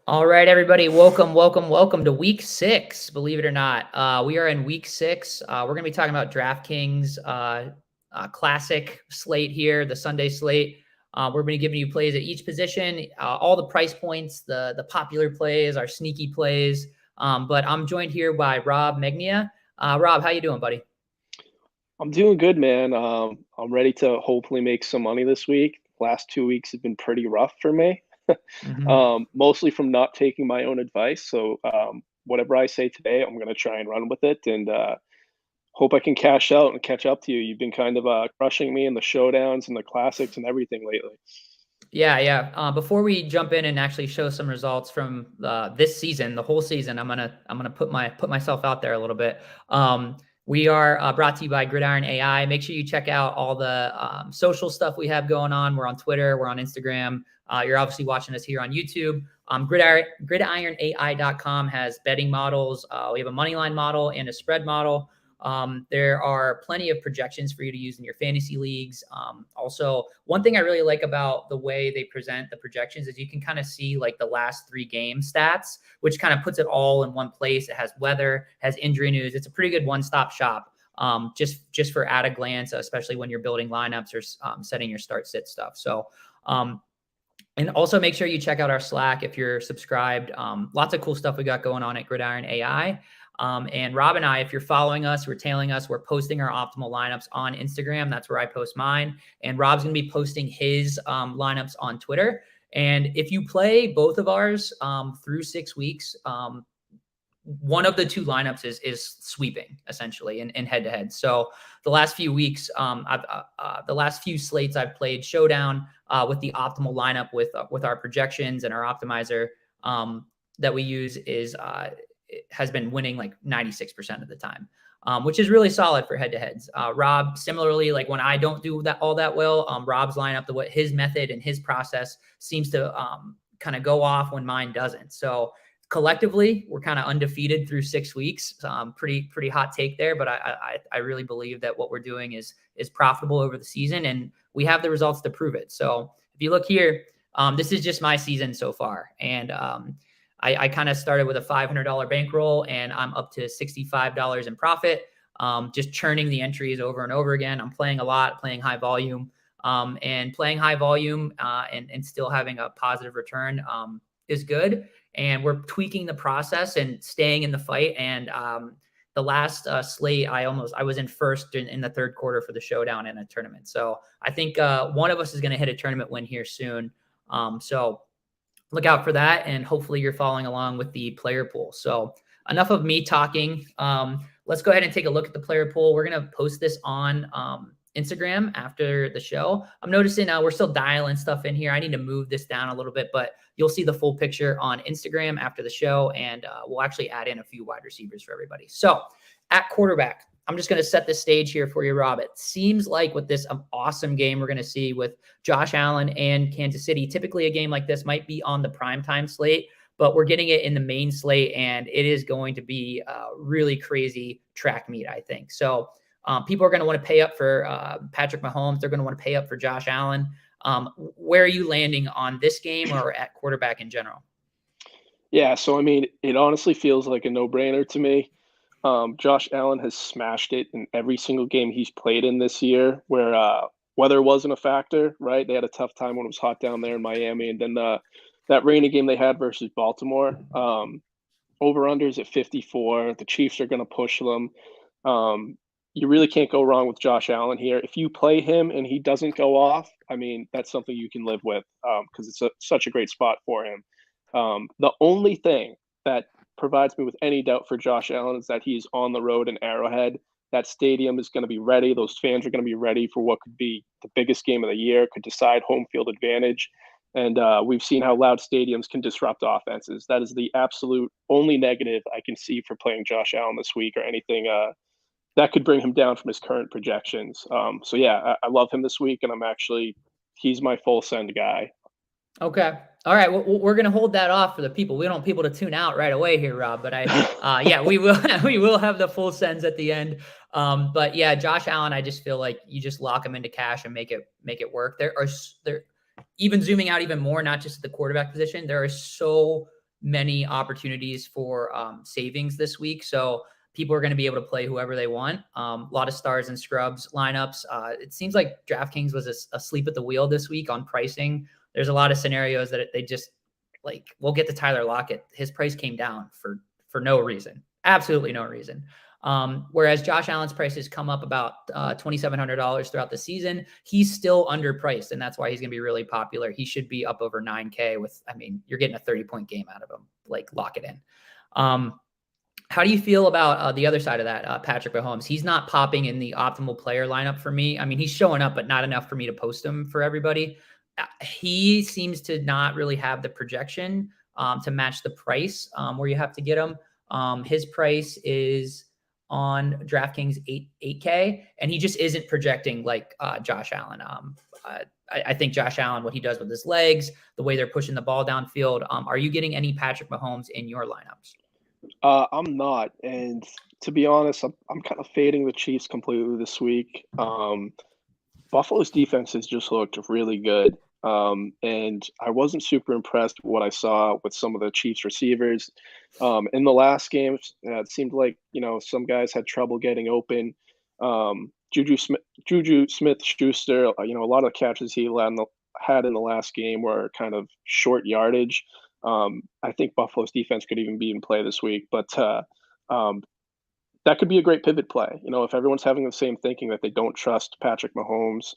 All right, everybody. Welcome to week 6. Believe it or not, we are in week 6. We're going to be talking about Draftkings classic slate here, the Sunday slate. We're going to be giving you plays at each position, all the price points, the popular plays, our sneaky plays. But I'm joined here by Rob Megnia. Rob, how you doing, buddy? I'm doing good, man. I'm ready to hopefully make some money this week. Last 2 weeks have been pretty rough for me, Hmm. mostly from not taking my own advice. So whatever I say today, I'm going to try and run with it and hope I can cash out and catch up to you. You've been kind of crushing me in the showdowns and the classics and everything lately. Yeah. Before we jump in and actually show some results from this season, the whole season, I'm gonna put myself out there a little bit. We are brought to you by Gridiron AI. Make sure you check out all the social stuff we have going on. We're on Twitter, we're on Instagram. You're obviously watching us here on YouTube. GridironAI.com has betting models. We have a money line model and a spread model. There are plenty of projections for you to use in your fantasy leagues. Also, one thing I really like about the way they present the projections is you can kind of see like the last 3 game stats, which kind of puts it all in one place. It has weather, has injury news. It's a pretty good one-stop shop. Just for at a glance, especially when you're building lineups or setting your start-sit stuff. So, and also make sure you check out our Slack if you're subscribed. Lots of cool stuff we got going on at Gridiron AI. And Rob and I, if you're following us, we're tailing us, we're posting our optimal lineups on Instagram. That's where I post mine. And Rob's going to be posting his lineups on Twitter. And if you play both of ours through 6 weeks, one of the 2 lineups is sweeping essentially in head to head. So the last few weeks, the last few slates I've played showdown with the optimal lineup with our projections and our optimizer that we use has been winning like 96% of the time, which is really solid for head to heads. Rob, similarly, like when I don't do that all that well, Rob's lineup, his method and his process seems to kind of go off when mine doesn't. So collectively, we're kind of undefeated through 6 weeks. Pretty hot take there, but I really believe that what we're doing is profitable over the season, and we have the results to prove it. So if you look here, this is just my season so far, and I kind of started with a $500 bankroll, and I'm up to $65 in profit. Just churning the entries over and over again. I'm playing a lot, playing high volume, and playing high volume and still having a positive return is good. And we're tweaking the process and staying in the fight. And the last slate, I was in first in the third quarter for the showdown in a tournament. So I think one of us is going to hit a tournament win here soon. So look out for that. And hopefully you're following along with the player pool. So enough of me talking. Let's go ahead and take a look at the player pool. We're going to post this on Instagram after the show. I'm noticing we're still dialing stuff in here. I need to move this down a little bit, but you'll see the full picture on Instagram after the show, and we'll actually add in a few wide receivers for everybody. So at quarterback, I'm just going to set the stage here for you, Rob. It seems like with this awesome game we're going to see with Josh Allen and Kansas City, typically a game like this might be on the primetime slate, but we're getting it in the main slate, and it is going to be a really crazy track meet, I think. So people are going to want to pay up for Patrick Mahomes. They're going to want to pay up for Josh Allen. Where are you landing on this game or at quarterback in general? Yeah, so I mean, it honestly feels like a no-brainer to me. Josh Allen has smashed it in every single game he's played in this year, where weather wasn't a factor, right? They had a tough time when it was hot down there in Miami, and then that rainy game they had versus Baltimore. Over-unders at 54. The Chiefs are going to push them. You really can't go wrong with Josh Allen here. If you play him and he doesn't go off, I mean, that's something you can live with because it's such a great spot for him. The only thing that provides me with any doubt for Josh Allen is that he's on the road in Arrowhead. That stadium is going to be ready. Those fans are going to be ready for what could be the biggest game of the year, could decide home field advantage. And we've seen how loud stadiums can disrupt offenses. That is the absolute only negative I can see for playing Josh Allen this week or anything that could bring him down from his current projections. So yeah, I love him this week, and he's my full send guy. Okay. All right. Well, we're going to hold that off for the people. We don't want people to tune out right away here, Rob, but yeah, we will, we will have the full sends at the end. But yeah, Josh Allen, I just feel like you just lock him into cash and make it work. There even zooming out even more, not just the quarterback position, there are so many opportunities for savings this week. So people are going to be able to play whoever they want. A lot of stars and scrubs lineups. It seems like DraftKings was asleep at the wheel this week on pricing. There's a lot of scenarios that they just like. We'll get to Tyler Lockett. His price came down for no reason, absolutely no reason. Whereas Josh Allen's prices come up about $2,700 throughout the season. He's still underpriced, and that's why he's going to be really popular. He should be up over 9K with, I mean, you're getting a 30-point game out of him. Like, lock it in. How do you feel about the other side of that, Patrick Mahomes? He's not popping in the optimal player lineup for me. I mean, he's showing up, but not enough for me to post him for everybody. He seems to not really have the projection to match the price where you have to get him. His price is on DraftKings 8K, and he just isn't projecting like Josh Allen. I think Josh Allen, what he does with his legs, the way they're pushing the ball downfield. Are you getting any Patrick Mahomes in your lineups? I'm not, and to be honest, I'm kind of fading the Chiefs completely this week. Buffalo's defense has just looked really good. And I wasn't super impressed with what I saw with some of the Chiefs receivers. In the last game, it seemed like, some guys had trouble getting open. Juju Smith-Schuster, a lot of the catches he had in the last game were kind of short yardage. I think Buffalo's defense could even be in play this week, but that could be a great pivot play. If everyone's having the same thinking that they don't trust Patrick Mahomes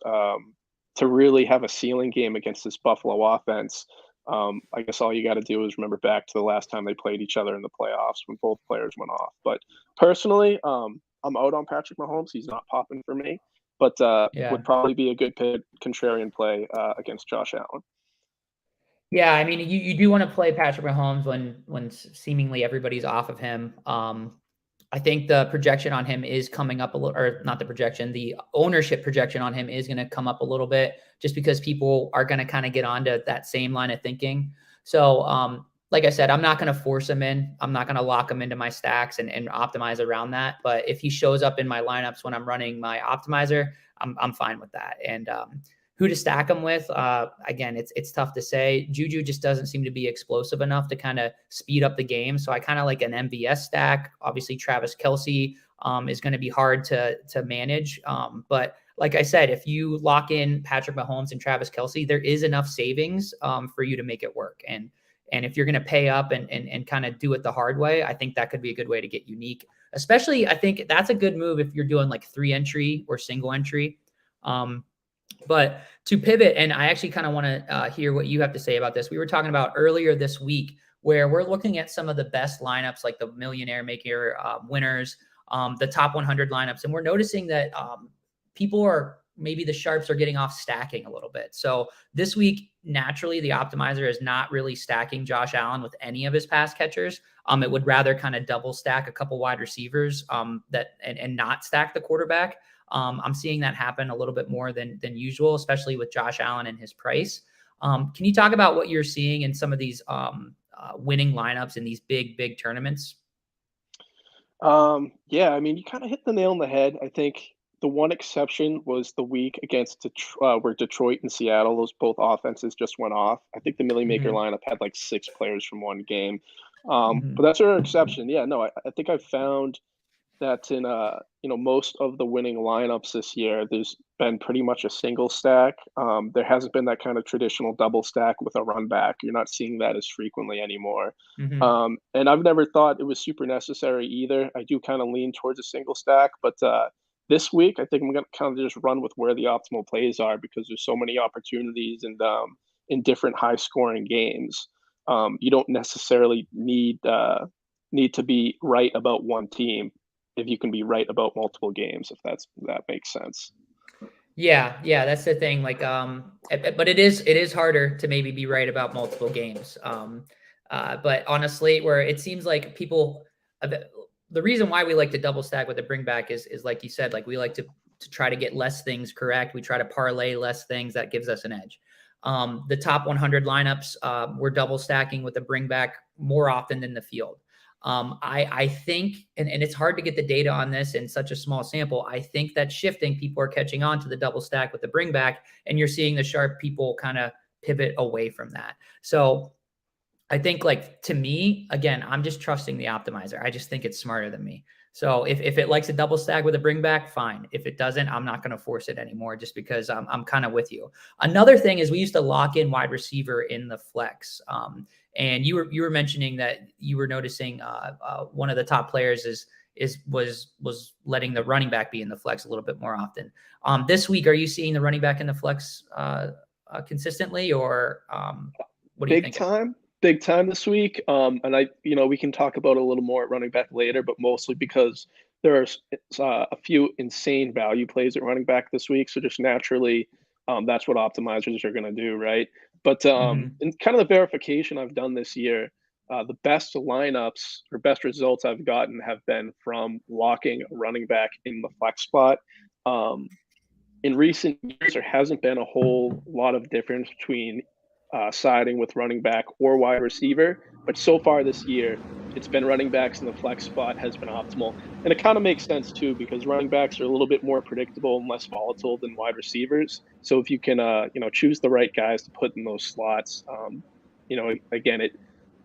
to really have a ceiling game against this Buffalo offense, I guess all you got to do is remember back to the last time they played each other in the playoffs when both players went off. But personally, I'm out on Patrick Mahomes. He's not popping for me, but would probably be a good contrarian play against Josh Allen. Yeah, I mean, you do want to play Patrick Mahomes when seemingly everybody's off of him. I think the projection on him is coming up a little, or not the projection, the ownership projection on him is going to come up a little bit just because people are going to kind of get onto that same line of thinking. So, like I said, I'm not going to force him in. I'm not going to lock him into my stacks and optimize around that. But if he shows up in my lineups when I'm running my optimizer, I'm fine with that. And who to stack him with? Again, it's tough to say. Juju just doesn't seem to be explosive enough to kind of speed up the game. So I kind of like an MVS stack. Obviously, Travis Kelce is going to be hard to manage. But like I said, if you lock in Patrick Mahomes and Travis Kelce, there is enough savings for you to make it work. And if you're going to pay up and kind of do it the hard way, I think that could be a good way to get unique. Especially, I think that's a good move if you're doing like 3-entry or single entry. But to pivot, and I actually kind of want to hear what you have to say about this. We were talking about earlier this week where we're looking at some of the best lineups, like the Millionaire Maker winners, the top 100 lineups. And we're noticing that people are, maybe the sharps are getting off stacking a little bit. So this week, naturally, the optimizer is not really stacking Josh Allen with any of his pass catchers. It would rather kind of double stack a couple wide receivers and not stack the quarterback. I'm seeing that happen a little bit more than usual, especially with Josh Allen and his price. Can you talk about what you're seeing in some of these winning lineups in these big tournaments? Yeah, I mean, you kind of hit the nail on the head. I think the one exception was the week against where Detroit and Seattle, those both offenses just went off. I think the Millie Maker lineup had like 6 players from one game. But that's an exception. Yeah, no, I think I've found that in most of the winning lineups this year, there's been pretty much a single stack. There hasn't been that kind of traditional double stack with a run back. You're not seeing that as frequently anymore. And I've never thought it was super necessary either. I do kind of lean towards a single stack, but this week I think I'm going to kind of just run with where the optimal plays are because there's so many opportunities and in different high scoring games. You don't necessarily need to be right about one team if you can be right about multiple games, if that makes sense. Yeah, that's the thing. Like, but it is harder to maybe be right about multiple games. But honestly, where it seems like people, the reason why we like to double stack with the bring back is like you said, like we like to try to get less things correct. We try to parlay less things. That gives us an edge. The top 100 lineups, we're double stacking with the bring back more often than the field. I think, and it's hard to get the data on this in such a small sample. I think that shifting, people are catching on to the double stack with the bring back, and you're seeing the sharp people kind of pivot away from that. So I think, like, to me, again, I'm just trusting the optimizer. I just think it's smarter than me. So if it likes a double stack with a bring back, fine. If it doesn't, I'm not going to force it anymore just because I'm kind of with you. Another thing is we used to lock in wide receiver in the flex. And you were mentioning that you were noticing one of the top players was letting the running back be in the flex a little bit more often. This week, are you seeing the running back in the flex consistently, or what are you Big thinking? time, big time this week. And we can talk about it a little more at running back later, but mostly because there's a few insane value plays at running back this week. So just naturally, that's what optimizers are going to do, right? But Mhm. in kind of the verification I've done this year, the best lineups or best results I've gotten have been from locking a running back in the flex spot. Um, in recent years, there hasn't been a whole lot of difference between siding with running back or wide receiver. But so far this year, it's been running backs in the flex spot has been optimal. And it kind of makes sense too, because running backs are a little bit more predictable and less volatile than wide receivers. So if you can, choose the right guys to put in those slots, again,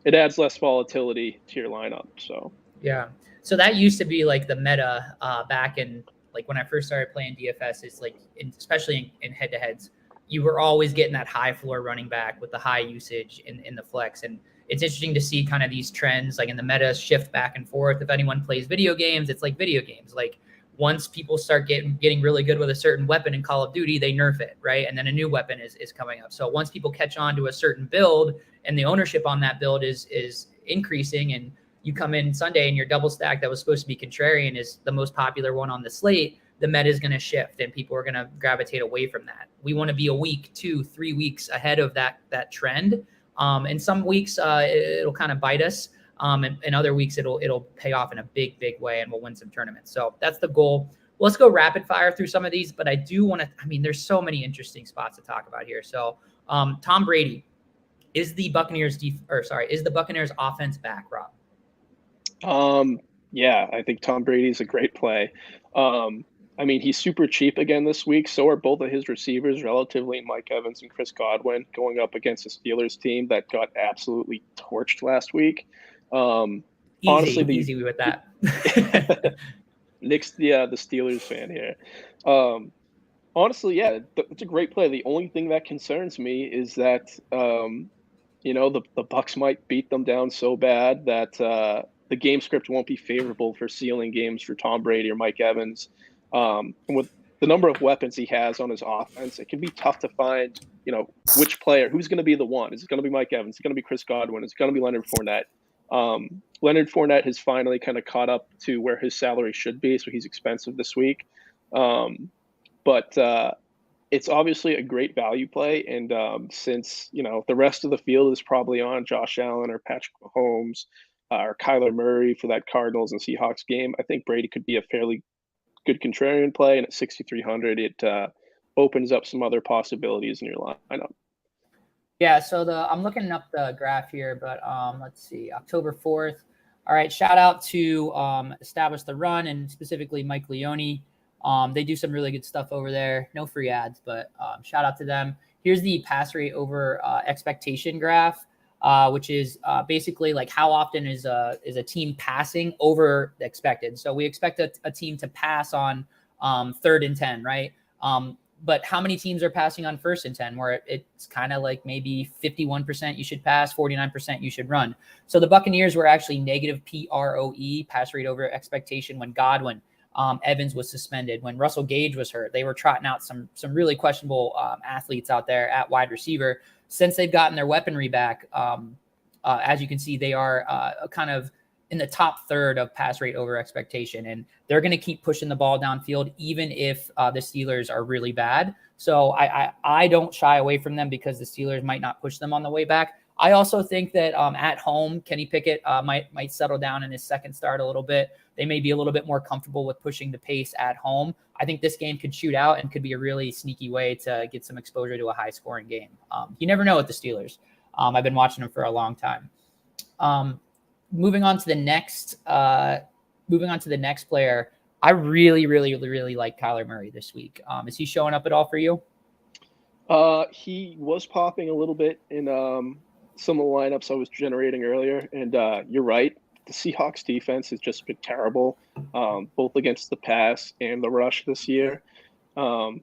it adds less volatility to your lineup. So Yeah. So that used to be like the meta back in, like, when I first started playing DFS. Is like, especially in head to heads, you were always getting that high floor running back with the high usage in the flex. And it's interesting to see kind of these trends, like in the meta, shift back and forth. If anyone plays video games, it's like video games. Like, once people start getting really good with a certain weapon in Call of Duty, they nerf it, right? And then a new weapon is coming up. So once people catch on to a certain build and the ownership on that build is increasing, and you come in Sunday and your double stack that was supposed to be contrarian is the most popular one on the slate, the meta is going to shift and people are going to gravitate away from that. We want to be a week, 2, 3 weeks ahead of that trend. And some weeks it'll kind of bite us. And other weeks it'll pay off in a big, big way, and we'll win some tournaments. So that's the goal. Let's go rapid fire through some of these, but I do want to, there's so many interesting spots to talk about here. So Tom Brady, is the Buccaneers is the Buccaneers offense back, Rob? yeah, I think Tom Brady's a great play. He's super cheap again this week. So are both of his receivers, relatively, Mike Evans and Chris Godwin, going up against the Steelers team that got absolutely torched last week. Honestly, Easy with the that. Nick's the Steelers fan here. Honestly, yeah, it's a great play. The only thing that concerns me is that the Bucks might beat them down so bad that the game script won't be favorable for sealing games for Tom Brady or Mike Evans. And with the number of weapons he has on his offense, it can be tough to find, which player, who's going to be the one. Is it going to be Mike Evans? Is it going to be Chris Godwin? Is it going to be Leonard Fournette? Leonard Fournette has finally kind of caught up to where his salary should be, so he's expensive this week. But it's obviously a great value play. And since, the rest of the field is probably on Josh Allen or Patrick Mahomes or Kyler Murray for that Cardinals and Seahawks game, I think Brady could be a fairly good contrarian play. And at 6,300, it opens up some other possibilities in your lineup. Yeah, so I'm looking up the graph here, but let's see, October 4th. All right, shout out to Establish the Run, and specifically Mike Leone. They do some really good stuff over there. No free ads, but shout out to them. Here's the pass rate over expectation graph, which is basically like how often is a team passing over expected. So we expect a team to pass on 3rd and 10, right? But how many teams are passing on 1st and 10, where it's kind of like maybe 51% you should pass, 49% you should run. So the Buccaneers were actually negative PROE, pass rate over expectation, when Godwin, Evans was suspended, when Russell Gage was hurt. They were trotting out some really questionable athletes out there at wide receiver. Since they've gotten their weaponry back, as you can see, they are kind of in the top 3rd of pass rate over expectation, and they're going to keep pushing the ball downfield, even if the Steelers are really bad. So I don't shy away from them because the Steelers might not push them on the way back. I also think that at home, Kenny Pickett might settle down in his second start a little bit. They may be a little bit more comfortable with pushing the pace at home. I think this game could shoot out and could be a really sneaky way to get some exposure to a high-scoring game. You never know with the Steelers. I've been watching them for a long time. Moving on to the next player, I really like Kyler Murray this week. Is he showing up at all for you? He was popping a little bit in some of the lineups I was generating earlier, and you're right. The Seahawks defense has just been terrible, both against the pass and the rush this year. Um,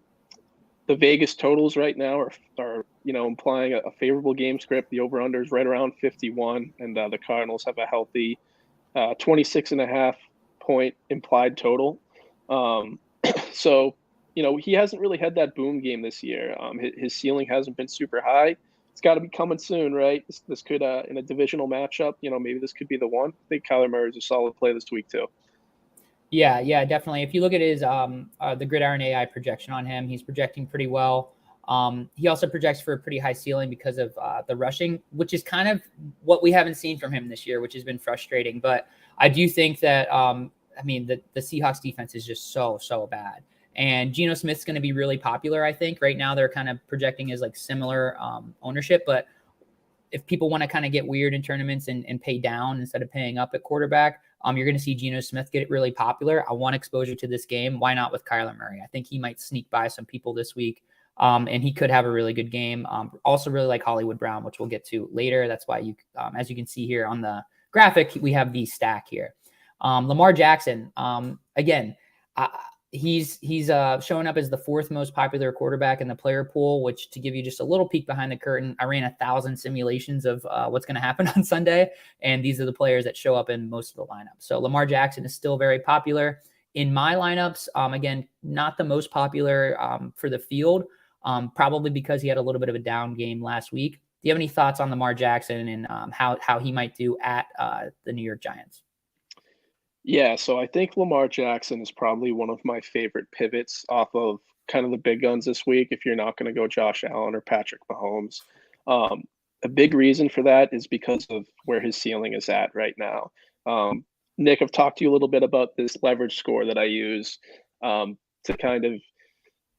the Vegas totals right now are implying a favorable game script. The over under is right around 51, and the Cardinals have a healthy 26 and a half point implied total. Um, so he hasn't really had that boom game this year. His ceiling hasn't been super high. It's got to be coming soon, right? This could in a divisional matchup, maybe this could be the one. I think Kyler Murray is a solid play this week too. Yeah, definitely. If you look at his the Gridiron AI projection on him, he's projecting pretty well. He also projects for a pretty high ceiling because of the rushing, which is kind of what we haven't seen from him this year, which has been frustrating. But I do think that the Seahawks defense is just so bad. And Geno Smith's going to be really popular, I think. Right now they're kind of projecting as like similar ownership, but if people want to kind of get weird in tournaments and pay down instead of paying up at quarterback, you're going to see Geno Smith get really popular. I want exposure to this game. Why not with Kyler Murray? I think he might sneak by some people this week, and he could have a really good game. Also really like Hollywood Brown, which we'll get to later. That's why as you can see here on the graphic, we have the stack here. Lamar Jackson, again, he's showing up as the fourth most popular quarterback in the player pool, which, to give you just a little peek behind the curtain, I ran 1,000 simulations of what's going to happen on Sunday, and these are the players that show up in most of the lineups. So Lamar Jackson is still very popular in my lineups. Again, not the most popular for the field, probably because he had a little bit of a down game last week. Do you have any thoughts on Lamar Jackson and how he might do at the New York Giants? Yeah, so I think Lamar Jackson is probably one of my favorite pivots off of kind of the big guns this week if you're not going to go Josh Allen or Patrick Mahomes. Um, a big reason for that is because of where his ceiling is at right now. Nick, I've talked to you a little bit about this leverage score that I use to kind of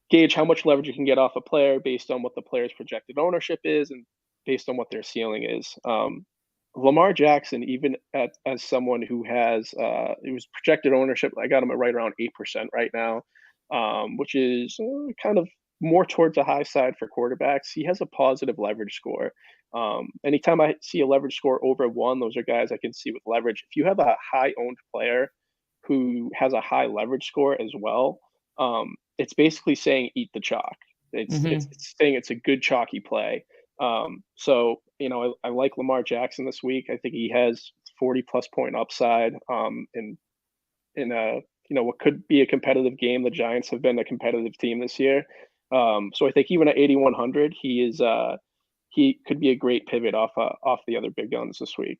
gauge how much leverage you can get off a player based on what the player's projected ownership is and based on what their ceiling is. Lamar Jackson, even as someone who has it was projected ownership, I got him at right around 8% right now, which is kind of more towards the high side for quarterbacks. He has a positive leverage score. Anytime I see a leverage score over 1, those are guys I can see with leverage. If you have a high owned player who has a high leverage score as well, it's basically saying eat the chalk. It's saying it's a good chalky play. So I like Lamar Jackson this week. I think he has 40 plus point upside. In a what could be a competitive game. The Giants have been a competitive team this year. So I think even at 8,100, he could be a great pivot off the other big guns this week.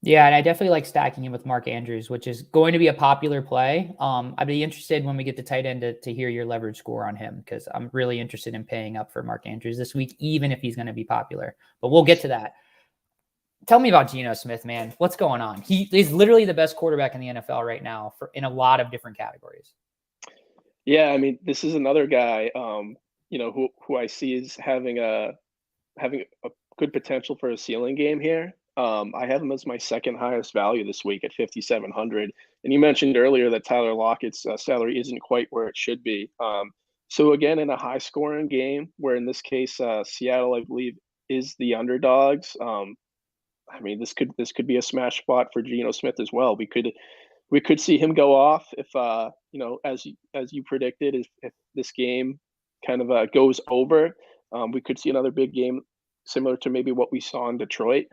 Yeah, and I definitely like stacking him with Mark Andrews, which is going to be a popular play. I'd be interested when we get to tight end to hear your leverage score on him, because I'm really interested in paying up for Mark Andrews this week, even if he's going to be popular. But we'll get to that. Tell me about Geno Smith, man. What's going on? He is literally the best quarterback in the NFL right now in a lot of different categories. Yeah, I mean, this is another guy, who I see is having a good potential for a ceiling game here. I have him as my second highest value this week at 5,700. And you mentioned earlier that Tyler Lockett's salary isn't quite where it should be. So again, in a high scoring game, where in this case Seattle, I believe, is the underdogs. I mean, this could be a smash spot for Geno Smith as well. We could see him go off if as you predicted, if this game kind of goes over. We could see another big game similar to maybe what we saw in Detroit.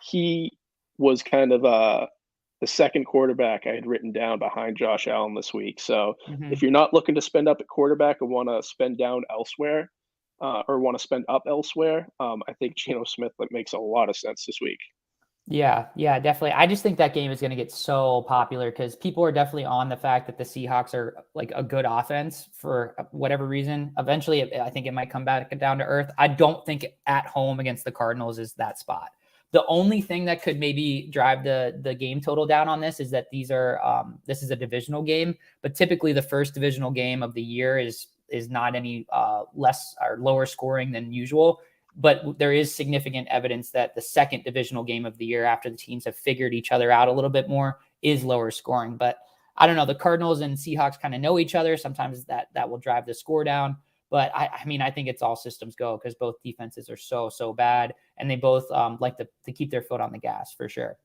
He was kind of the second quarterback I had written down behind Josh Allen this week. So if you're not looking to spend up at quarterback and want to spend down elsewhere, or want to spend up elsewhere, I think Geno Smith makes a lot of sense this week. Yeah, definitely. I just think that game is going to get so popular because people are definitely on the fact that the Seahawks are like a good offense for whatever reason. Eventually, I think it might come back down to earth. I don't think at home against the Cardinals is that spot. The only thing that could maybe drive the game total down on this is that this is a divisional game, but typically the first divisional game of the year is not any less or lower scoring than usual. But there is significant evidence that the second divisional game of the year, after the teams have figured each other out a little bit more, is lower scoring. But I don't know. The Cardinals and Seahawks kind of know each other. Sometimes that will drive the score down. But I mean, I think it's all systems go because both defenses are so bad, and they both like to keep their foot on the gas for sure,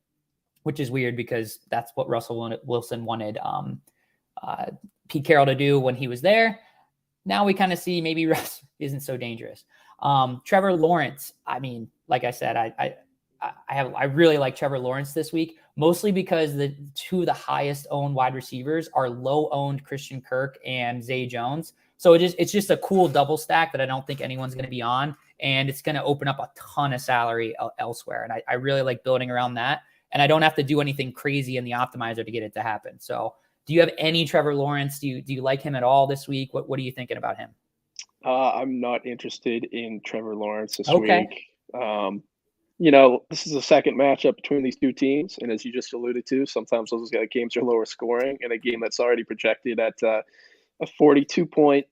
which is weird because that's what Russell Wilson wanted uh, Pete Carroll to do when he was there. Now we kind of see maybe Russ isn't so dangerous. Trevor Lawrence, I mean, like I said, I really like Trevor Lawrence this week, mostly because the two of the highest owned wide receivers are low owned Christian Kirk and Zay Jones. So it's just a cool double stack that I don't think anyone's going to be on, and it's going to open up a ton of salary elsewhere. And I really like building around that, and I don't have to do anything crazy in the optimizer to get it to happen. So do you have any Trevor Lawrence? Do you like him at all this week? What are you thinking about him? I'm not interested in Trevor Lawrence this Okay. week. This is the second matchup between these two teams, and as you just alluded to, sometimes those games are lower scoring, and a game that's already projected at a 42-point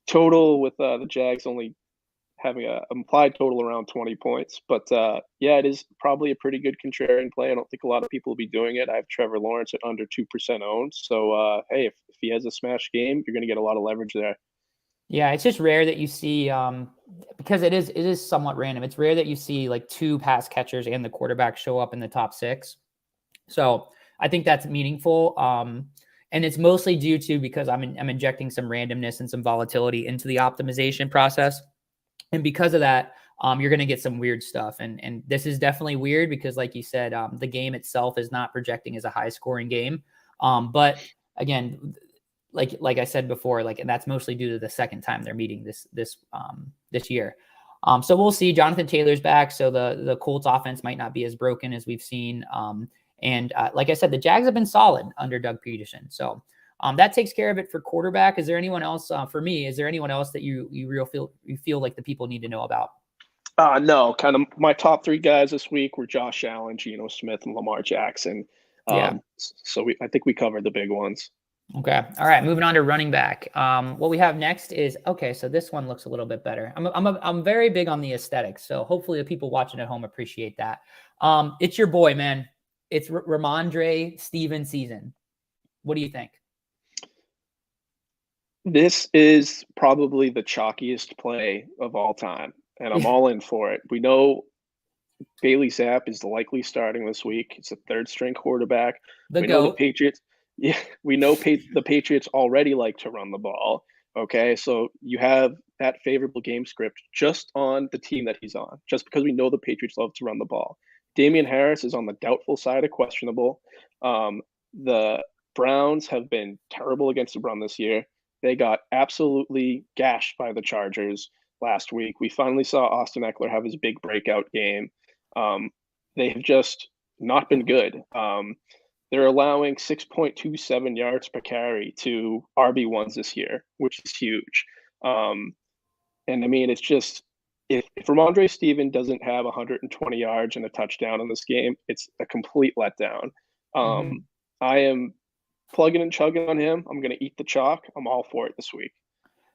total, with the Jags only having a implied total around 20 points. But yeah, it is probably a pretty good contrarian play. I don't think a lot of people will be doing it. I have Trevor Lawrence at under 2% owned. So hey, if he has a smash game, you're going to get a lot of leverage there. Yeah, it's just rare that you see because it is somewhat random. It's rare that you see like two pass catchers and the quarterback show up in the top six. So I think that's meaningful. And it's mostly due to because I'm injecting some randomness and some volatility into the optimization process. And because of that, you're going to get some weird stuff. And this is definitely weird because, like you said, the game itself is not projecting as a high scoring game. But again, like I said before, and that's mostly due to the second time they're meeting this year. So we'll see. Jonathan Taylor's back, so the Colts offense might not be as broken as we've seen. And like I said, the Jags have been solid under Doug Peterson. So that takes care of it for quarterback. Is there anyone else for me? Is there anyone else that you feel like the people need to know about? No, kind of my top three guys this week were Josh Allen, Geno Smith, and Lamar Jackson. Yeah. So I think we covered the big ones. Okay. All right. Moving on to running back. What we have next is okay. So this one looks a little bit better. I'm very big on the aesthetics. So hopefully the people watching at home appreciate that. It's your boy, man. It's Ramondre Stevenson season. What do you think? This is probably the chalkiest play of all time, and I'm all in for it. We know Bailey Zapp is likely starting this week. It's a third string quarterback. The We know the GOAT. Patriots. Yeah, we know the Patriots already like to run the ball. Okay, so you have that favorable game script just on the team that he's on, just because we know the Patriots love to run the ball. Damian Harris is on the doubtful side of questionable. The Browns have been terrible against the run this year. They got absolutely gashed by the Chargers last week. We finally saw Austin Eckler have his big breakout game. Um, they have just not been good. They're allowing 6.27 yards per carry to RB1s this year, which is huge. And I mean, it's just if Ramondre Stevenson doesn't have 120 yards and a touchdown in this game, it's a complete letdown. Mm-hmm. I am plugging and chugging on him. I'm going to eat the chalk. I'm all for it this week.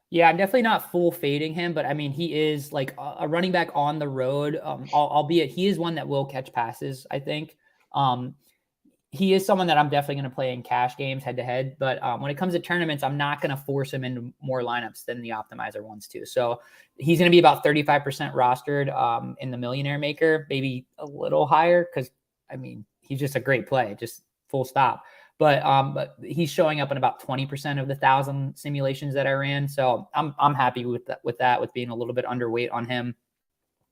Yeah, I'm definitely not full fading him, but I mean, he is like a running back on the road. Albeit he is one that will catch passes, I think. He is someone that I'm definitely going to play in cash games head to head. But when it comes to tournaments, I'm not going to force him into more lineups than the optimizer wants to. So he's going to be about 35% rostered in the Millionaire Maker, maybe a little higher because, I mean, he's just a great play, just full stop. But he's showing up in about 20% of the 1,000 simulations that I ran. So I'm happy with that, with being a little bit underweight on him.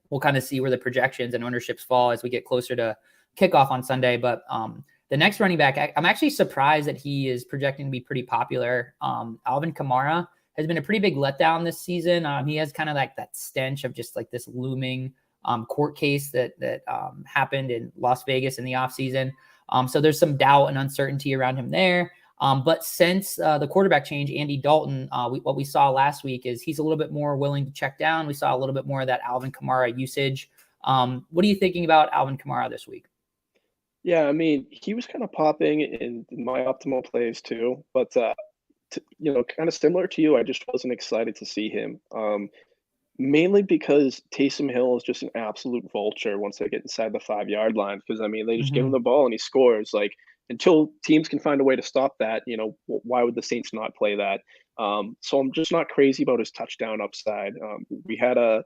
We'll kind of see where the projections and ownerships fall as we get closer to kickoff on Sunday. But the next running back, I'm actually surprised that he is projecting to be pretty popular. Alvin Kamara has been a pretty big letdown this season. He has kind of like that stench of just like this looming court case that happened in Las Vegas in the offseason. So there's some doubt and uncertainty around him there. But since the quarterback change, Andy Dalton, what we saw last week is he's a little bit more willing to check down. We saw a little bit more of that Alvin Kamara usage. What are you thinking about Alvin Kamara this week? Yeah, I mean, he was kind of popping in my optimal plays too, but kind of similar to you, I just wasn't excited to see him. Mainly because Taysom Hill is just an absolute vulture once they get inside the 5 yard line. Because I mean, they just give him Mm-hmm. the ball and he scores. Like until teams can find a way to stop that, why would the Saints not play that? So I'm just not crazy about his touchdown upside. We had a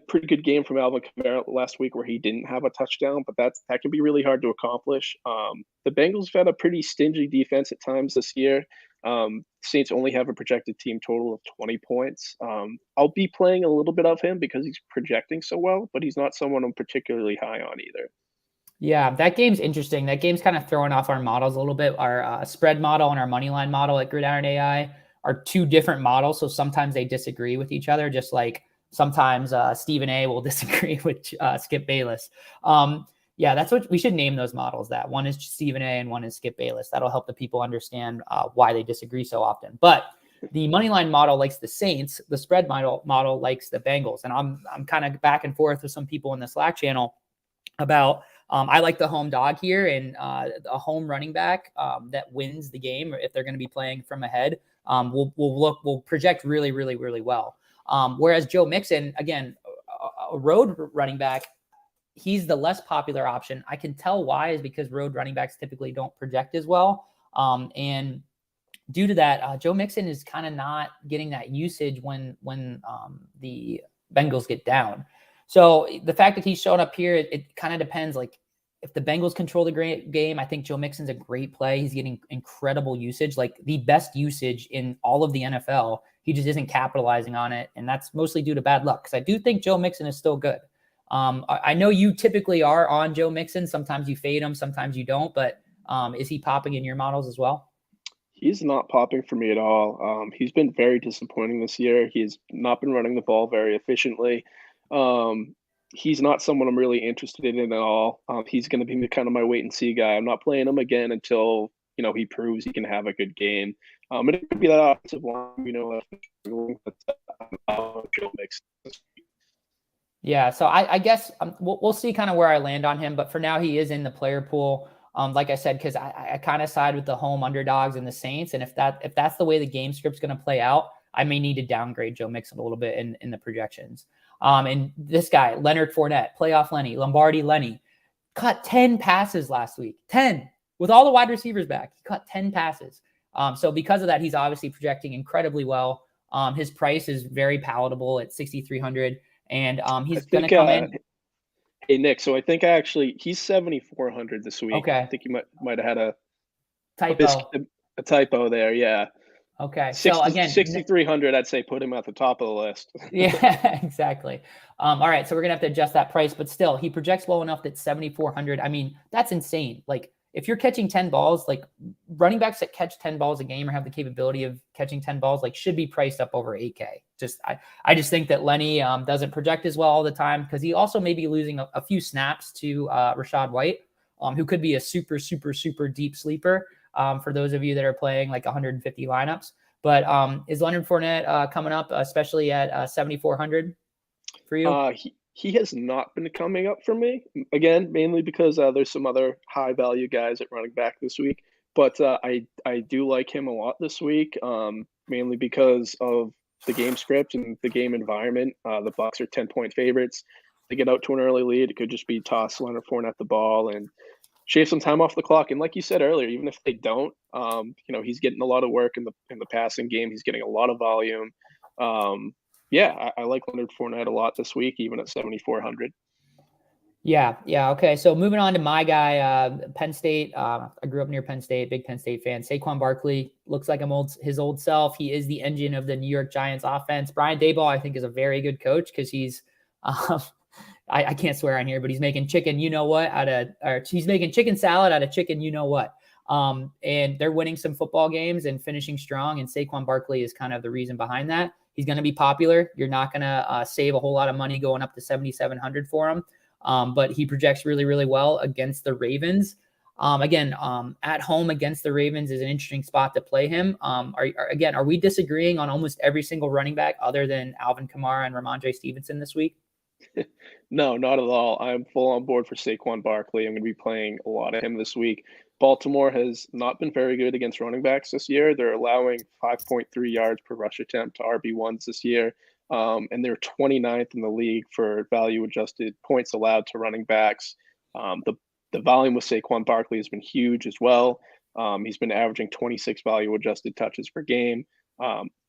pretty good game from Alvin Kamara last week where he didn't have a touchdown, but that can be really hard to accomplish. The Bengals have had a pretty stingy defense at times this year. Saints only have a projected team total of 20 points. I'll be playing a little bit of him because he's projecting so well, but he's not someone I'm particularly high on either. Yeah, that game's interesting. That game's kind of throwing off our models a little bit. Our spread model and our money line model at Gridiron AI are two different models, so sometimes they disagree with each other. Just like sometimes Stephen A will disagree with Skip Bayless. Yeah, that's what we should name those models. That one is Stephen A and one is Skip Bayless. That'll help the people understand why they disagree so often. But the money line model likes the Saints. The spread model likes the Bengals. And I'm kind of back and forth with some people in the Slack channel about. I like the home dog here and a home running back that wins the game if they're going to be playing from ahead. Will project really, really, really well. Whereas Joe Mixon, again, a road running back, he's the less popular option. I can tell why is because road running backs typically don't project as well. And due to that, Joe Mixon is kind of not getting that usage when the Bengals get down. So the fact that he's showing up here, it kind of depends. Like if the Bengals control the game, I think Joe Mixon's a great play. He's getting incredible usage, like the best usage in all of the NFL. He just isn't capitalizing on it. And that's mostly due to bad luck. Because I do think Joe Mixon is still good. I know you typically are on Joe Mixon. Sometimes you fade him, sometimes you don't. But is he popping in your models as well? He's not popping for me at all. He's been very disappointing this year. He's not been running the ball very efficiently. Um, he's not someone I'm really interested in at all. He's going to be kind of my wait and see guy. I'm not playing him again until he proves he can have a good game. And it could be that offensive line, but Joe Mixon. Yeah, so I guess we'll see kind of where I land on him, but for now he is in the player pool. Like I said, because I kind of side with the home underdogs and the Saints, and if that's the way the game script's going to play out, I may need to downgrade Joe Mixon a little bit in the projections. And this guy, Leonard Fournette, playoff Lenny, Lombardi Lenny, caught 10 passes last week. 10 with all the wide receivers back. He caught 10 passes. So because of that, he's obviously projecting incredibly well. His price is very palatable at 6,300. And he's going to come in. Hey, Nick, so I think he's 7,400 this week. Okay. I think you might have had a typo there. Yeah. Okay. So again, 6,300, I'd say put him at the top of the list. Yeah, exactly. All right. So we're going to have to adjust that price, but still he projects low enough that 7,400. I mean, that's insane. Like if you're catching 10 balls, like running backs that catch 10 balls a game or have the capability of catching 10 balls, like should be priced up over 8K. I just think that Lenny doesn't project as well all the time because he also may be losing a few snaps to Rachaad White, who could be a super, super, super deep sleeper for those of you that are playing like 150 lineups. But is Leonard Fournette coming up, especially at 7,400 for you? He has not been coming up for me, again, mainly because there's some other high value guys at running back this week. But I do like him a lot this week, mainly because of the game script and the game environment. The Bucs are 10-point favorites. They get out to an early lead. It could just be toss Leonard Fournette the ball and shave some time off the clock. And like you said earlier, even if they don't, he's getting a lot of work in the passing game. He's getting a lot of volume. Yeah, I like Leonard Fournette a lot this week, even at 7,400. Yeah. Okay. So moving on to my guy, Penn State. I grew up near Penn State, big Penn State fan. Saquon Barkley looks like his old self. He is the engine of the New York Giants offense. Brian Daboll, I think, is a very good coach because he's, I can't swear on here, but he's making chicken, he's making chicken salad out of chicken, you know what. And they're winning some football games and finishing strong. And Saquon Barkley is kind of the reason behind that. He's going to be popular. You're not going to save a whole lot of money going up to 7,700 for him. But he projects really, really well against the Ravens. At home against the Ravens is an interesting spot to play him. Are we disagreeing on almost every single running back other than Alvin Kamara and Ramondre Stevenson this week? No, not at all. I'm full on board for Saquon Barkley. I'm going to be playing a lot of him this week. Baltimore has not been very good against running backs this year. They're allowing 5.3 yards per rush attempt to RB1s this year. And they're 29th in the league for value adjusted points allowed to running backs. The volume with Saquon Barkley has been huge as well. He's been averaging 26 value adjusted touches per game.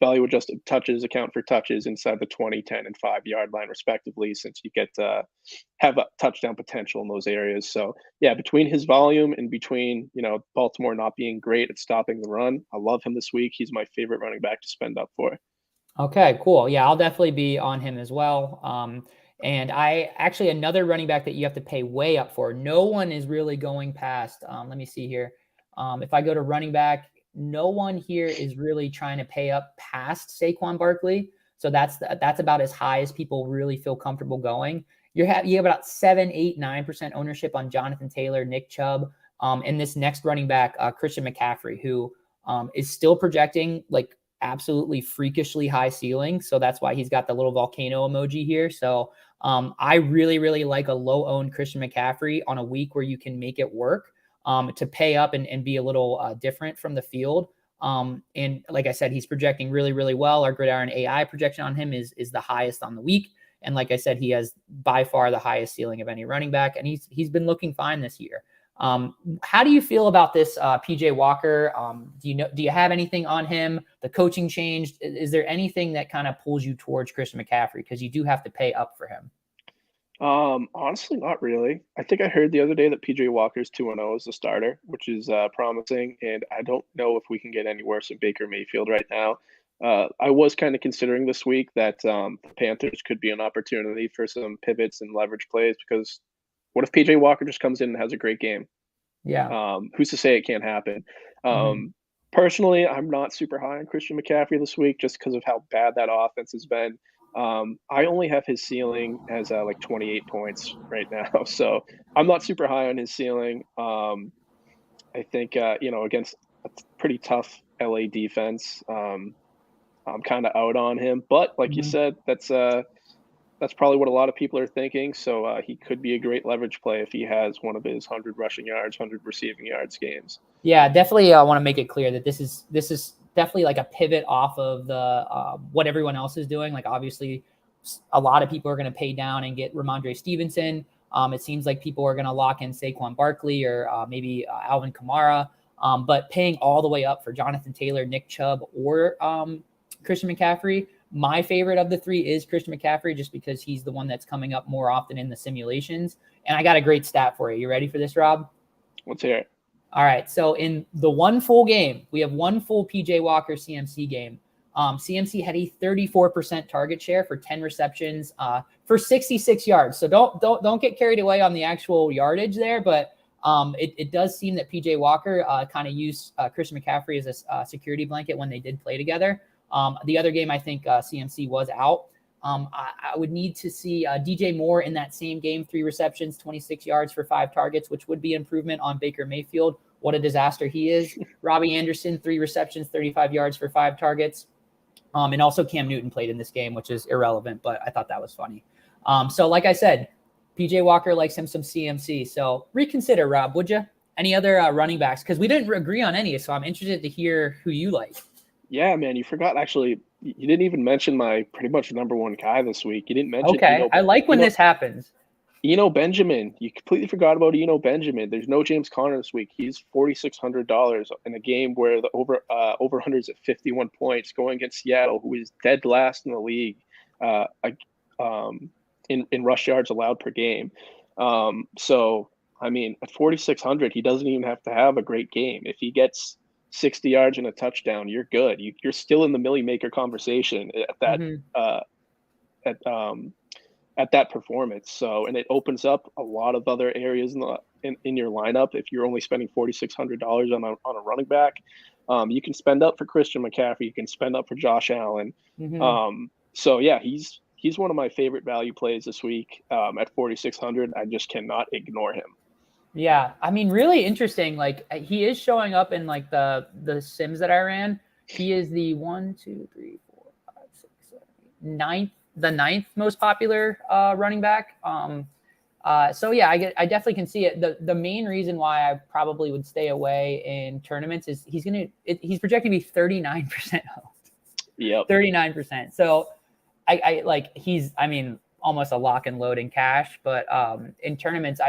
Value adjusted touches account for touches inside the 20, 10, and 5 yard line, respectively, since you get to have a touchdown potential in those areas. So, yeah, between his volume and between, Baltimore not being great at stopping the run, I love him this week. He's my favorite running back to spend up for. Okay, cool. Yeah, I'll definitely be on him as well. And I actually another running back that you have to pay way up for. No one is really going past. Let me see here. If I go to running back, no one here is really trying to pay up past Saquon Barkley. So that's about as high as people really feel comfortable going. You have about 7, 8, 9% ownership on Jonathan Taylor, Nick Chubb, and this next running back, Christian McCaffrey, who is still projecting like absolutely freakishly high ceiling. So that's why he's got the little volcano emoji here. So I really, really like a low owned Christian McCaffrey on a week where you can make it work to pay up and be a little different from the field. And like I said, he's projecting really, really well. Our Gridiron AI projection on him is the highest on the week. And like I said, he has by far the highest ceiling of any running back, and he's been looking fine this year. How do you feel about this PJ Walker? Do you have anything on him? The coaching changed. Is there anything that kind of pulls you towards Christian McCaffrey? Because you do have to pay up for him. Honestly, not really. I think I heard the other day that PJ Walker's 2-0 as the starter, which is promising, and I don't know if we can get any worse than Baker Mayfield right now. I was kind of considering this week that the Panthers could be an opportunity for some pivots and leverage plays, because what if PJ Walker just comes in and has a great game? Yeah. Who's to say it can't happen? Mm-hmm. Personally, I'm not super high on Christian McCaffrey this week just because of how bad that offense has been. I only have his ceiling as like 28 points right now, so I'm not super high on his ceiling. I think against a pretty tough LA defense, I'm kind of out on him. But like you Mm-hmm. said, that's probably what a lot of people are thinking. So he could be a great leverage play if he has one of his 100 rushing yards, 100 receiving yards games. Yeah, definitely. I want to make it clear that this is definitely like a pivot off of the what everyone else is doing. Like obviously, a lot of people are going to pay down and get Ramondre Stevenson. It seems like people are going to lock in Saquon Barkley or maybe Alvin Kamara. But paying all the way up for Jonathan Taylor, Nick Chubb, or Christian McCaffrey. My favorite of the three is Christian McCaffrey, just because he's the one that's coming up more often in the simulations. And I got a great stat for you. You ready for this, Rob? Let's hear it. All right. So in the one full game, we have one full PJ Walker CMC game. CMC had a 34% target share for 10 receptions for 66 yards. So don't get carried away on the actual yardage there, but it does seem that PJ Walker kind of used Christian McCaffrey as a security blanket when they did play together. The other game, I think CMC was out. I would need to see DJ Moore in that same game, 3 receptions, 26 yards for 5 targets, which would be improvement on Baker Mayfield. What a disaster he is. Robbie Anderson, 3 receptions, 35 yards for 5 targets. And also Cam Newton played in this game, which is irrelevant, but I thought that was funny. So like I said, PJ Walker likes him some CMC. So reconsider, Rob, would you? Any other running backs? Because we didn't agree on any, so I'm interested to hear who you like. Yeah, man, you forgot actually. You didn't even mention my pretty much number one guy this week. You didn't mention Okay, I like when this happens. Benjamin. You completely forgot about Benjamin. There's no James Conner this week. He's $4,600 in a game where the over under is at 51 points, going against Seattle, who is dead last in the league in rush yards allowed per game. So I mean, at 4,600, he doesn't even have to have a great game. If he gets 60 yards and a touchdown, you're good. You're still in the Millie Maker conversation at that at that performance. So, and it opens up a lot of other areas in your lineup. If you're only spending $4,600 on a running back, you can spend up for Christian McCaffrey. You can spend up for Josh Allen. So yeah, he's one of my favorite value plays this week at 4,600. I just cannot ignore him. Yeah, I mean, really interesting. Like he is showing up in like the sims that I ran. He is the 1, 2, 3, 4, 5, 6, 7, 8, ninth most popular running back. So yeah, I definitely can see it. The main reason why I probably would stay away in tournaments is he's projected to be 39% owned. Yep. 39%. So I like I mean, almost a lock and load in cash, but in tournaments,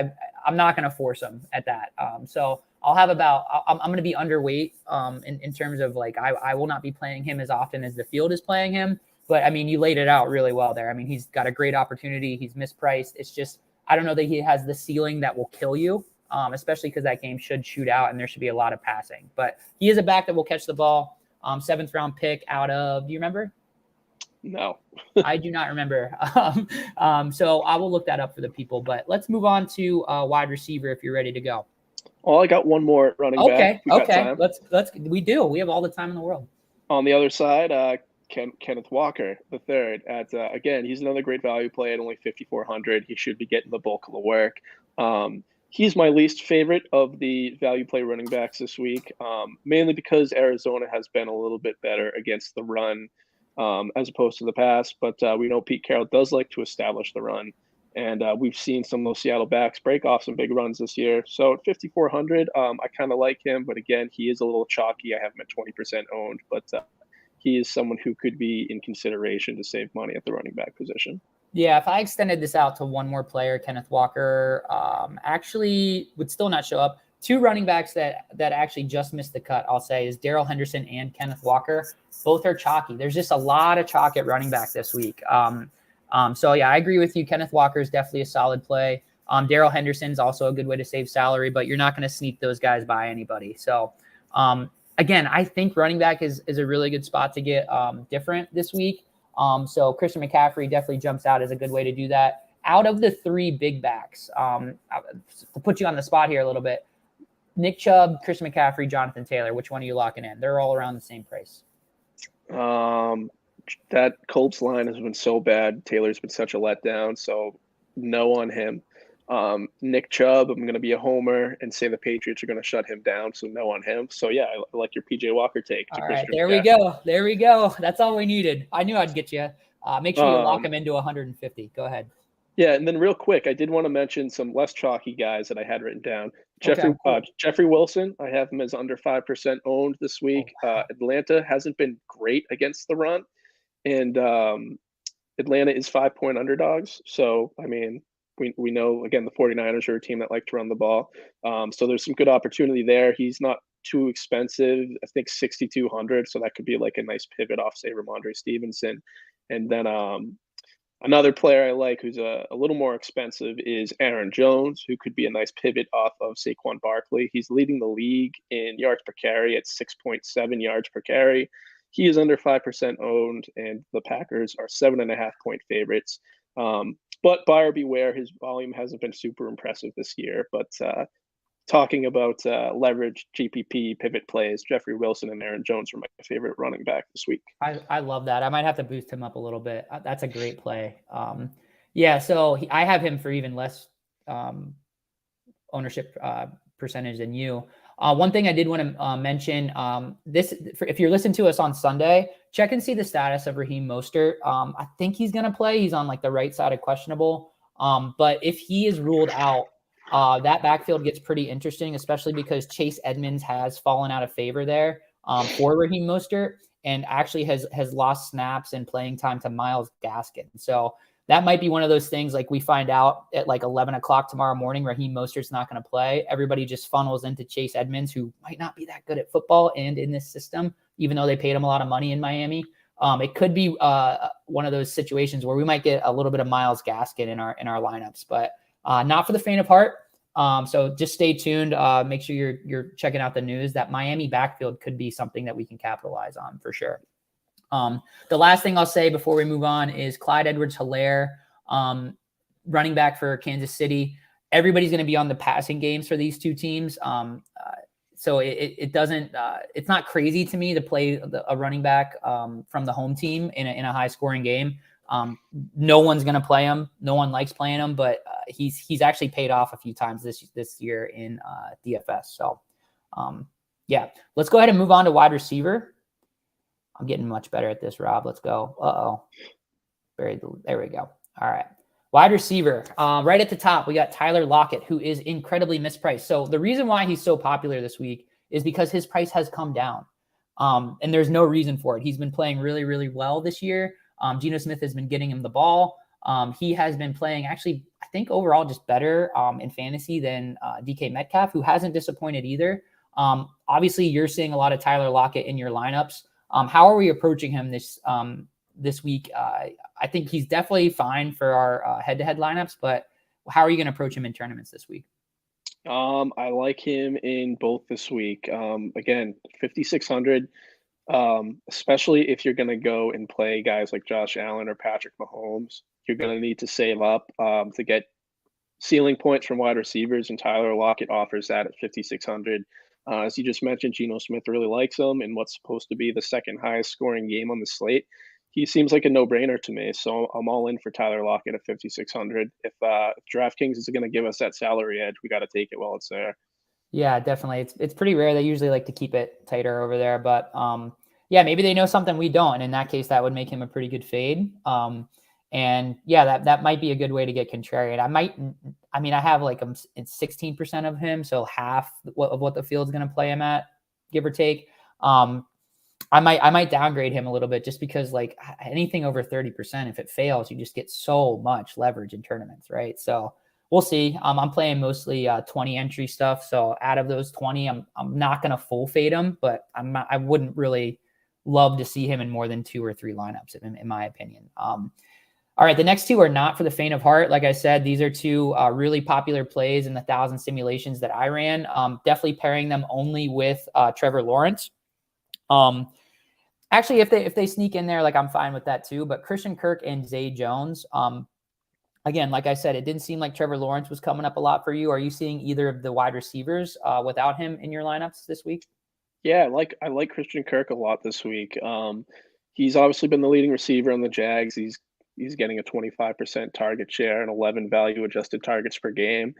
I'm not going to force him at that. So I'll have about, I'm going to be underweight in terms of like, I will not be playing him as often as the field is playing him. But I mean, you laid it out really well there. I mean, he's got a great opportunity. He's mispriced. It's just, I don't know that he has the ceiling that will kill you, especially because that game should shoot out and there should be a lot of passing. But he is a back that will catch the ball. 7th round pick out of, do you remember? No. I do not remember. So I will look that up for the people. But let's move on to wide receiver if you're ready to go. Oh, I got one more running back. We got time. We have all the time in the world. On the other side, Kenneth Walker, the third. Again, he's another great value play at only 5,400. He should be getting the bulk of the work. He's my least favorite of the value play running backs this week, mainly because Arizona has been a little bit better against the run as opposed to the pass. But we know Pete Carroll does like to establish the run. And we've seen some of those Seattle backs break off some big runs this year. So at 5,400, I kind of like him. But again, he is a little chalky. I have him at 20% owned. But he is someone who could be in consideration to save money at the running back position. Yeah, if I extended this out to one more player, Kenneth Walker actually would still not show up. 2 running backs that actually just missed the cut, I'll say, is Darrell Henderson and Kenneth Walker. Both are chalky. There's just a lot of chalk at running back this week. So, yeah, I agree with you. Kenneth Walker is definitely a solid play. Darrell Henderson's also a good way to save salary, but you're not going to sneak those guys by anybody. So, again, I think running back is a really good spot to get different this week. So Christian McCaffrey definitely jumps out as a good way to do that. Out of the 3 big backs, to put you on the spot here a little bit, Nick Chubb, Christian McCaffrey, Jonathan Taylor, which one are you locking in? They're all around the same price. That Colts line has been so bad. Taylor's been such a letdown, so no on him. Nick Chubb, I'm going to be a homer and say the Patriots are going to shut him down, so no on him. So, yeah, I like your PJ Walker take. All right, there we go. There we go. That's all we needed. I knew I'd get you. Make sure you lock him into 150. Go ahead. Yeah, and then real quick, I did want to mention some less chalky guys that I had written down. Jeffrey Wilson, I have him as under 5% owned this week. Atlanta hasn't been great against the run, and Atlanta is 5-point underdogs. So, I mean, we know, again, the 49ers are a team that like to run the ball. So there's some good opportunity there. He's not too expensive. I think 6,200. So that could be like a nice pivot off, say, Ramondre Stevenson. And then another player I like who's a little more expensive is Aaron Jones, who could be a nice pivot off of Saquon Barkley. He's leading the league in yards per carry at 6.7 yards per carry. He is under 5% owned, and the Packers are 7.5-point favorites. But buyer beware, his volume hasn't been super impressive this year. But talking about leverage, GPP, pivot plays, Jeffrey Wilson and Aaron Jones are my favorite running back this week. I love that. I might have to boost him up a little bit. That's a great play. Yeah, so I have him for even less ownership percentage than you. One thing I did want to mention, if you're listening to us on Sunday, check and see the status of Raheem Mostert. I think he's going to play. He's on like the right side of questionable. But if he is ruled out, that backfield gets pretty interesting, especially because Chase Edmonds has fallen out of favor there for Raheem Mostert and actually has lost snaps and playing time to Myles Gaskin. So that might be one of those things like we find out at like 11 o'clock tomorrow morning, Raheem Mostert's not going to play. Everybody just funnels into Chase Edmonds, who might not be that good at football and in this system, even though they paid him a lot of money in Miami. It could be one of those situations where we might get a little bit of Myles Gaskin in our lineups, but not for the faint of heart. So just stay tuned. Make sure you're checking out the news. That Miami backfield could be something that we can capitalize on for sure. The last thing I'll say before we move on is Clyde Edwards-Helaire, running back for Kansas City. Everybody's going to be on the passing games for these two teams. So it doesn't, it's not crazy to me to play a running back from the home team in a high scoring game. No one's going to play him. No one likes playing him, but he's actually paid off a few times this year in DFS. So yeah, let's go ahead and move on to wide receiver. I'm getting much better at this, Rob. Let's go. There we go. All right. Wide receiver. Right at the top, we got Tyler Lockett, who is incredibly mispriced. So the reason why he's so popular this week is because his price has come down. And there's no reason for it. He's been playing really, really well this year. Geno Smith has been getting him the ball. He has been playing actually, I think overall just better in fantasy than DK Metcalf, who hasn't disappointed either. Obviously, you're seeing a lot of Tyler Lockett in your lineups. How are we approaching him this week? I think he's definitely fine for our head-to-head lineups, but how are you going to approach him in tournaments this week? I like him in both this week. Again, 5,600. Especially if you're going to go and play guys like Josh Allen or Patrick Mahomes, you're going to need to save up to get ceiling points from wide receivers, and Tyler Lockett offers that at 5,600. As you just mentioned, Geno Smith really likes him in what's supposed to be the second highest scoring game on the slate. He seems like a no-brainer to me, so I'm all in for Tyler Lockett at 5,600. If DraftKings is going to give us that salary edge, we got to take it while it's there. Yeah, definitely. It's pretty rare. They usually like to keep it tighter over there, but yeah, maybe they know something we don't. And in that case, that would make him a pretty good fade. And yeah, that might be a good way to get contrarian. I have like it's 16% of him, so half of what the field's going to play him at, give or take. I might downgrade him a little bit just because like anything over 30%, if it fails, you just get so much leverage in tournaments, right? So we'll see. I'm playing mostly 20 entry stuff. So out of those 20, I'm not going to full fade him, but I wouldn't really love to see him in more than 2 or 3 lineups, in my opinion. All right, the next 2 are not for the faint of heart. Like I said, these are 2 really popular plays in the 1,000 simulations that I ran. Definitely pairing them only with Trevor Lawrence. Actually, if they sneak in there, like I'm fine with that too. But Christian Kirk and Zay Jones, again, like I said, it didn't seem like Trevor Lawrence was coming up a lot for you. Are you seeing either of the wide receivers without him in your lineups this week? Yeah, I like Christian Kirk a lot this week. He's obviously been the leading receiver on the Jags. He's getting a 25% target share and 11 value adjusted targets per game.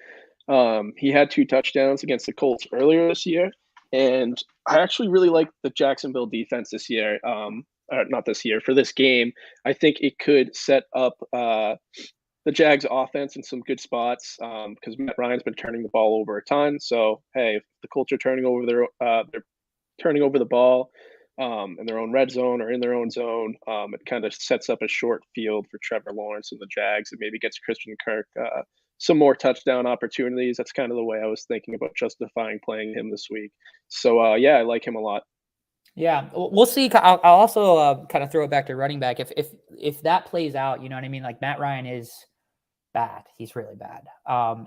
He had 2 touchdowns against the Colts earlier this year, and I actually really like the Jacksonville defense this year. Not this year, for this game. I think it could set up the Jags offense in some good spots because Matt Ryan's been turning the ball over a ton. So hey, if the Colts are turning over they're turning over the ball in their own red zone or in their own zone, it kind of sets up a short field for Trevor Lawrence and the Jags. It maybe gets Christian Kirk some more touchdown opportunities. That's kind of the way I was thinking about justifying playing him this week. So yeah, I like him a lot. Yeah, we'll see. I'll also kind of throw it back to running back. If that plays out, you know what I mean? Like Matt Ryan is bad. He's really bad.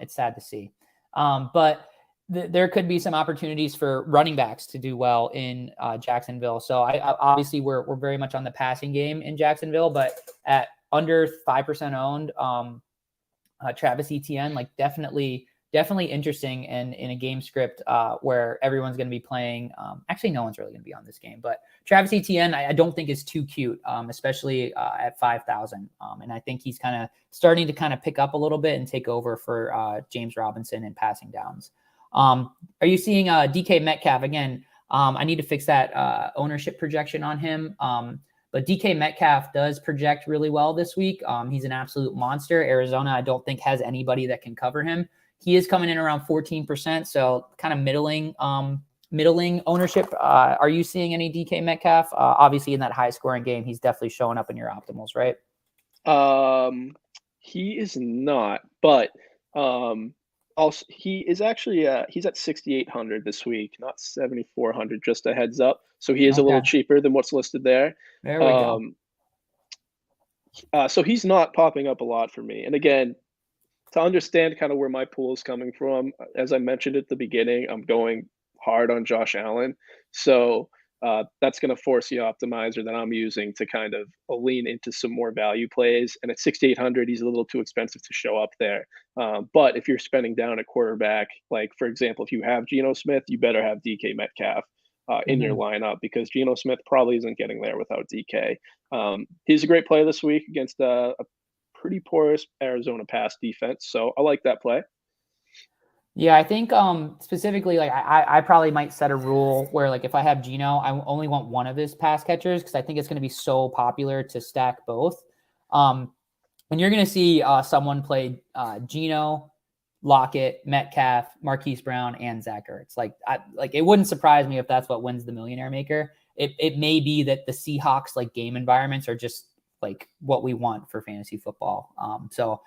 It's sad to see. But there could be some opportunities for running backs to do well in Jacksonville. So I obviously we're very much on the passing game in Jacksonville, but at under 5% owned, Travis Etienne, like definitely interesting and in a game script where everyone's going to be playing. Actually, no one's really going to be on this game, but Travis Etienne, I don't think is too cute, especially at 5,000. And I think he's kind of starting to kind of pick up a little bit and take over for James Robinson in passing downs. Are you seeing DK Metcalf again? I need to fix that ownership projection on him. But DK Metcalf does project really well this week. He's an absolute monster. Arizona, I don't think, has anybody that can cover him. He is coming in around 14%, so kind of middling ownership. Are you seeing any DK Metcalf? Obviously, in that high-scoring game, he's definitely showing up in your optimals, right? He is not, but also he is actually he's at 6,800 this week, not 7,400. Just a heads up. So he is a little Okay. cheaper than what's listed there. There we go. So he's not popping up a lot for me. And again, to understand kind of where my pool is coming from, as I mentioned at the beginning, I'm going hard on Josh Allen. So that's going to force the optimizer that I'm using to kind of lean into some more value plays. And at 6,800, he's a little too expensive to show up there. But if you're spending down at quarterback, like for example, if you have Geno Smith, you better have DK Metcalf in your lineup because Geno Smith probably isn't getting there without DK. He's a great play this week against a pretty porous Arizona pass defense. So I like that play. Yeah, I think specifically, like I probably might set a rule where like if I have Geno, I only want one of his pass catchers because I think it's going to be so popular to stack both. And you're going to see someone play Geno, Lockett, Metcalf, Marquise Brown, and Zach Ertz. Like it wouldn't surprise me if that's what wins the Millionaire Maker. It may be that the Seahawks like game environments are just like what we want for fantasy football. So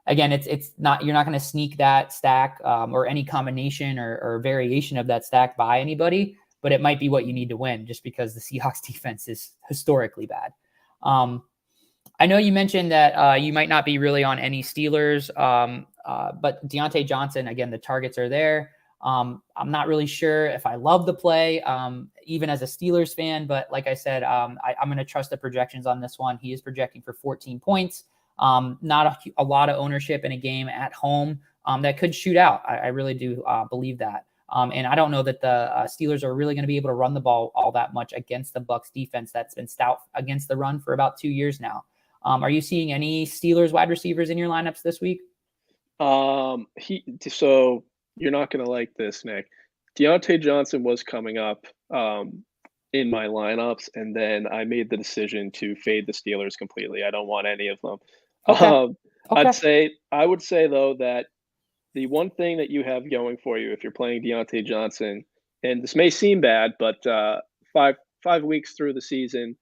again, it's not, you're not going to sneak that stack or any combination or variation of that stack by anybody, but it might be what you need to win just because the Seahawks defense is historically bad. I know you mentioned that you might not be really on any Steelers, but Deontay Johnson, again, the targets are there. I'm not really sure if I love the play, even as a Steelers fan, but like I said, I'm going to trust the projections on this one. He is projecting for 14 points. Not a lot of ownership in a game at home that could shoot out. I really do believe that. And I don't know that the Steelers are really going to be able to run the ball all that much against the Bucs defense that's been stout against the run for about 2 years now. Are you seeing any Steelers wide receivers in your lineups this week? So you're not gonna like this, Nick. Deontay Johnson was coming up in my lineups, and then I made the decision to fade the Steelers completely. I don't want any of them. Okay. Um, Okay. I would say though that the one thing that you have going for you if you're playing Deontay Johnson, and this may seem bad, but five weeks through the season,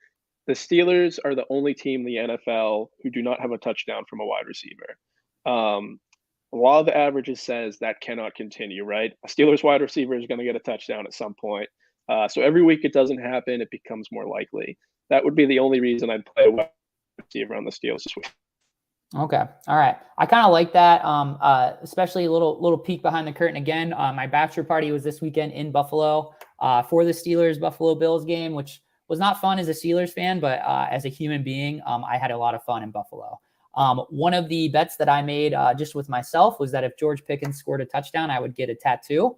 the Steelers are the only team in the NFL who do not have a touchdown from a wide receiver. Um, a lot of the averages says that cannot continue, right? A Steelers wide receiver is going to get a touchdown at some point. So every week it doesn't happen, it becomes more likely. That would be the only reason I'd play a wide receiver on the Steelers this week. Okay. All right. I kind of like that. Especially a little peek behind the curtain again. My bachelor party was this weekend in Buffalo for the Steelers Buffalo Bills game, which was not fun as a Steelers fan, but as a human being, I had a lot of fun in Buffalo. One of the bets that I made just with myself was that if George Pickens scored a touchdown, I would get a tattoo.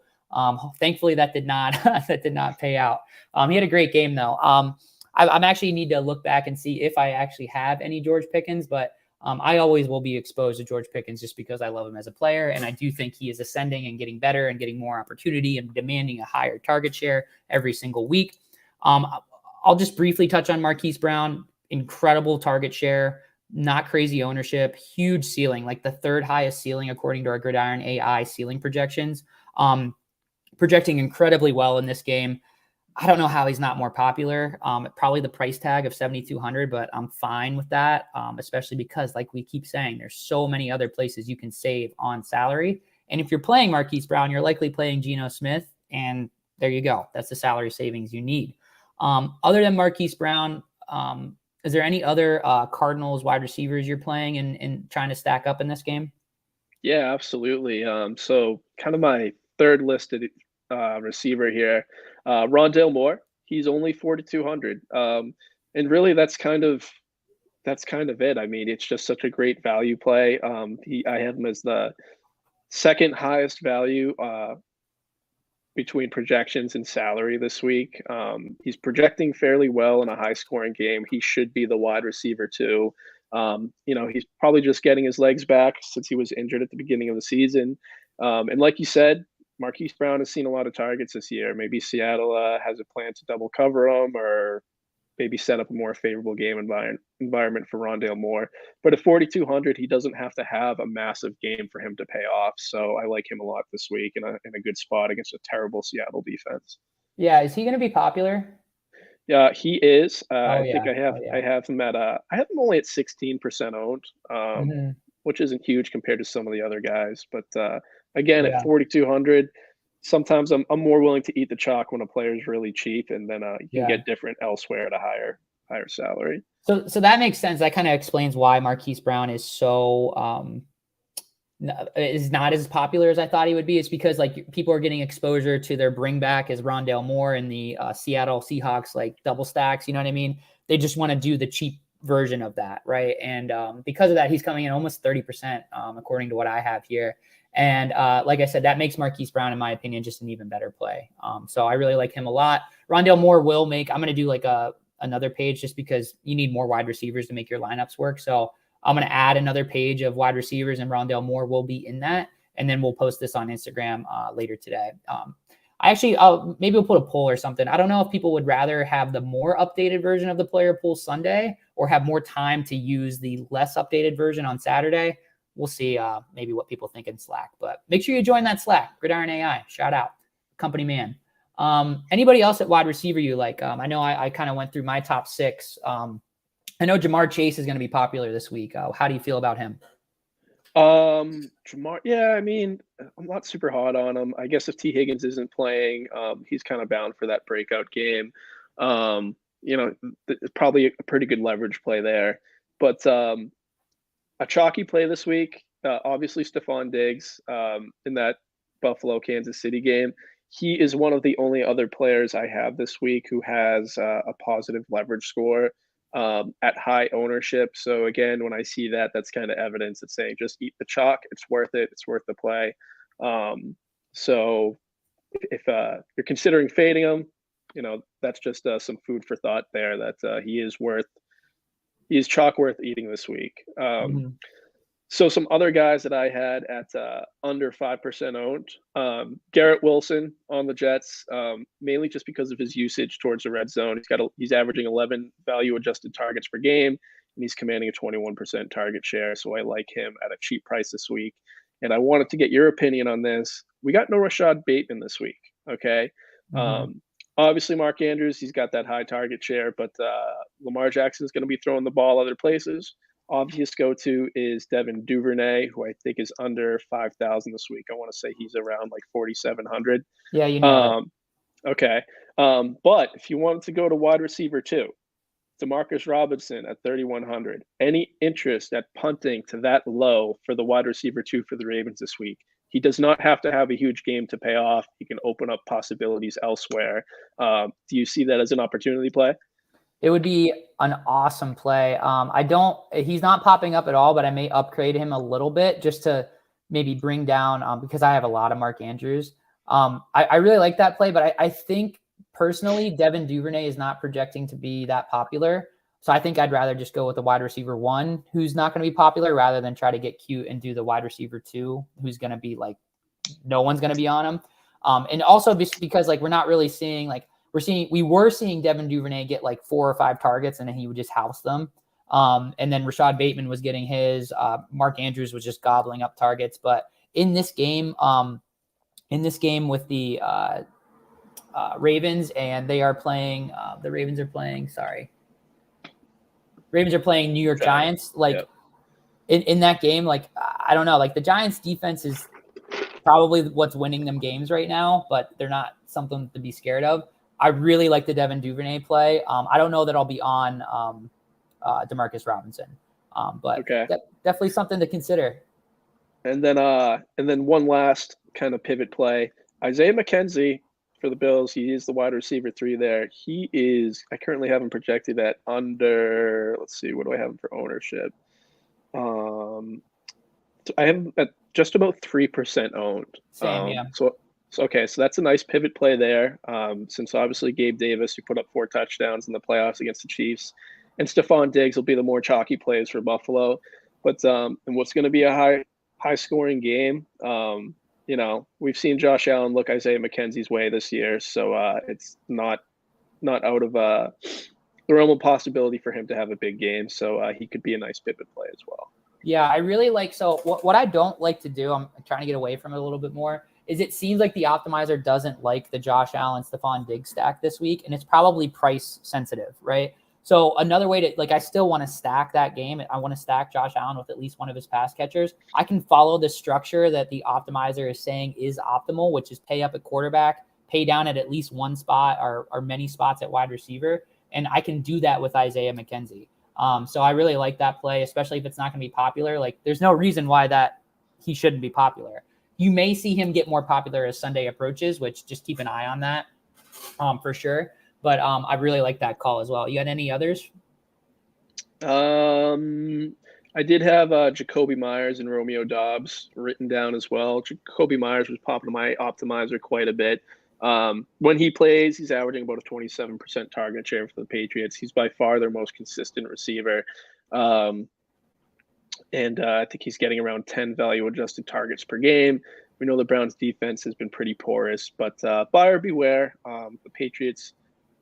Thankfully, that did not that did not pay out. He had a great game though. I'm actually need to look back and see if I actually have any George Pickens, but I always will be exposed to George Pickens just because I love him as a player. And I do think he is ascending and getting better and getting more opportunity and demanding a higher target share every single week. I'll just briefly touch on Marquise Brown. Incredible target share, not crazy ownership, huge ceiling, like the third highest ceiling according to our Gridiron AI ceiling projections. Projecting incredibly well in this game. I don't know how he's not more popular. Probably the price tag of 7,200, but I'm fine with that, especially because, like we keep saying, there's so many other places you can save on salary. And if you're playing Marquise Brown, you're likely playing Geno Smith, and there you go. That's the salary savings you need. Other than Marquise Brown, is there any other Cardinals wide receivers you're playing and trying to stack up in this game? Yeah, absolutely. So kind of my third listed receiver here, Rondale Moore. He's only 4,200, and really that's kind of it. I mean, it's just such a great value play. I have him as the second highest value between projections and salary this week. He's projecting fairly well in a high scoring game. He should be the wide receiver too. He's probably just getting his legs back since he was injured at the beginning of the season. And like you said, Marquise Brown has seen a lot of targets this year. Maybe Seattle has a plan to double cover him, or maybe set up a more favorable game environment for Rondale Moore. But at 4,200, he doesn't have to have a massive game for him to pay off. So I like him a lot this week in a good spot against a terrible Seattle defense. Yeah, is he going to be popular? Yeah, he is. Oh I think yeah, oh yeah. I have him only at 16% owned, Mm-hmm. which isn't huge compared to some of the other guys. But again, at Yeah, 4,200, sometimes I'm more willing to eat the chalk when a player is really cheap, and then you can yeah. get different elsewhere at a higher salary. So that makes sense. That kind of explains why Marquise Brown is so is not as popular as I thought he would be. It's because like people are getting exposure to their bring back as Rondale Moore and the Seattle Seahawks like double stacks. You know what I mean? They just want to do the cheap version of that, right? And because of that, he's coming in almost 30%, according to what I have here. And like I said, that makes Marquise Brown, in my opinion, just an even better play. So I really like him a lot. Rondale Moore will make. I'm going to do like another page just because you need more wide receivers to make your lineups work. So I'm going to add another page of wide receivers, and Rondale Moore will be in that. And then we'll post this on Instagram later today. Maybe we'll put a poll or something. I don't know if people would rather have the more updated version of the player pool Sunday or have more time to use the less updated version on Saturday. We'll see maybe what people think in Slack, but make sure you join that Slack. Gridiron AI, shout out, company man. Anybody else at wide receiver you like? I know I kind of went through my top six. I know Jamar Chase is going to be popular this week. How do you feel about him? Jamar, yeah, I mean, I'm not super hot on him. I guess if T. Higgins isn't playing, he's kind of bound for that breakout game. It's probably a pretty good leverage play there. But a chalky play this week, obviously Stephon Diggs in that Buffalo Kansas City game. He is one of the only other players I have this week who has a positive leverage score at high ownership. So again, when I see that, that's kind of evidence that's saying just eat the chalk. It's worth it. It's worth the play. So if you're considering fading him, that's just some food for thought there. That he is chalk worth eating this week. Mhm. So some other guys that I had at under 5% owned, Garrett Wilson on the Jets, mainly just because of his usage towards the red zone. He's averaging 11 value adjusted targets per game, and he's commanding a 21% target share. So I like him at a cheap price this week. And I wanted to get your opinion on this. We got no Rashad Bateman this week. Okay. Mhm. Obviously, Mark Andrews, he's got that high target share, but Lamar Jackson's going to be throwing the ball other places. Obvious go-to is Devin Duvernay, who I think is under 5,000 this week. I want to say he's around like 4,700. Yeah, you nailed it. Okay. But if you wanted to go to wide receiver too, Demarcus Robinson at 3,100. Any interest at punting to that low for the wide receiver two for the Ravens this week? He does not have to have a huge game to pay off. He can open up possibilities elsewhere. Do you see that as an opportunity play? It would be an awesome play. He's not popping up at all, but I may upgrade him a little bit just to maybe bring down, because I have a lot of Mark Andrews. I really like that play, but I think personally, Devin Duvernay is not projecting to be that popular. So I think I'd rather just go with the wide receiver one who's not going to be popular rather than try to get cute and do the wide receiver two who's going to be like, no one's going to be on him. And also just because like we're not really seeing like, we were seeing Devin Duvernay get like 4 or 5 targets and then he would just house them. And then Rashad Bateman was getting his. Mark Andrews was just gobbling up targets. But in this game with the Ravens, and they are playing. The Ravens are playing. Sorry, Ravens are playing New York Giants. Like Yep. in that game, like I don't know. Like the Giants' defense is probably what's winning them games right now, but they're not something to be scared of. I really like the Devin Duvernay play. I don't know that I'll be on Demarcus Robinson, but Okay. definitely something to consider. And then one last kind of pivot play. Isaiah McKenzie for the Bills. He is the wide receiver 3 there. I currently have him projected at under, let's see, what do I have him for ownership? I have him at just about 3% owned. Same, yeah. So okay, so that's a nice pivot play there. Since obviously Gabe Davis, who put up 4 touchdowns in the playoffs against the Chiefs, and Stephon Diggs will be the more chalky plays for Buffalo. But and what's going to be a high scoring game? We've seen Josh Allen look Isaiah McKenzie's way this year, so it's not out of the realm of possibility for him to have a big game. So he could be a nice pivot play as well. Yeah, I really like. So what I don't like to do, I'm trying to get away from it a little bit more, is it seems like the optimizer doesn't like the Josh Allen Stephon Diggs stack this week, and it's probably price sensitive, right? So another way to like, I still want to stack that game. I want to stack Josh Allen with at least one of his pass catchers. I can follow the structure that the optimizer is saying is optimal, which is pay up at quarterback, pay down at least one spot or many spots at wide receiver, and I can do that with Isaiah McKenzie. So I really like that play, especially if it's not going to be popular. Like, there's no reason why that he shouldn't be popular. You may see him get more popular as Sunday approaches, which just keep an eye on that for sure. But I really like that call as well. You got any others? I did have Jacoby Myers and Romeo Dobbs written down as well. Jacoby Myers was popping to my optimizer quite a bit. When he plays, he's averaging about a 27% target share for the Patriots. He's by far their most consistent receiver. And I think he's getting around 10 value adjusted targets per game. We know the Browns defense has been pretty porous, but buyer beware. The Patriots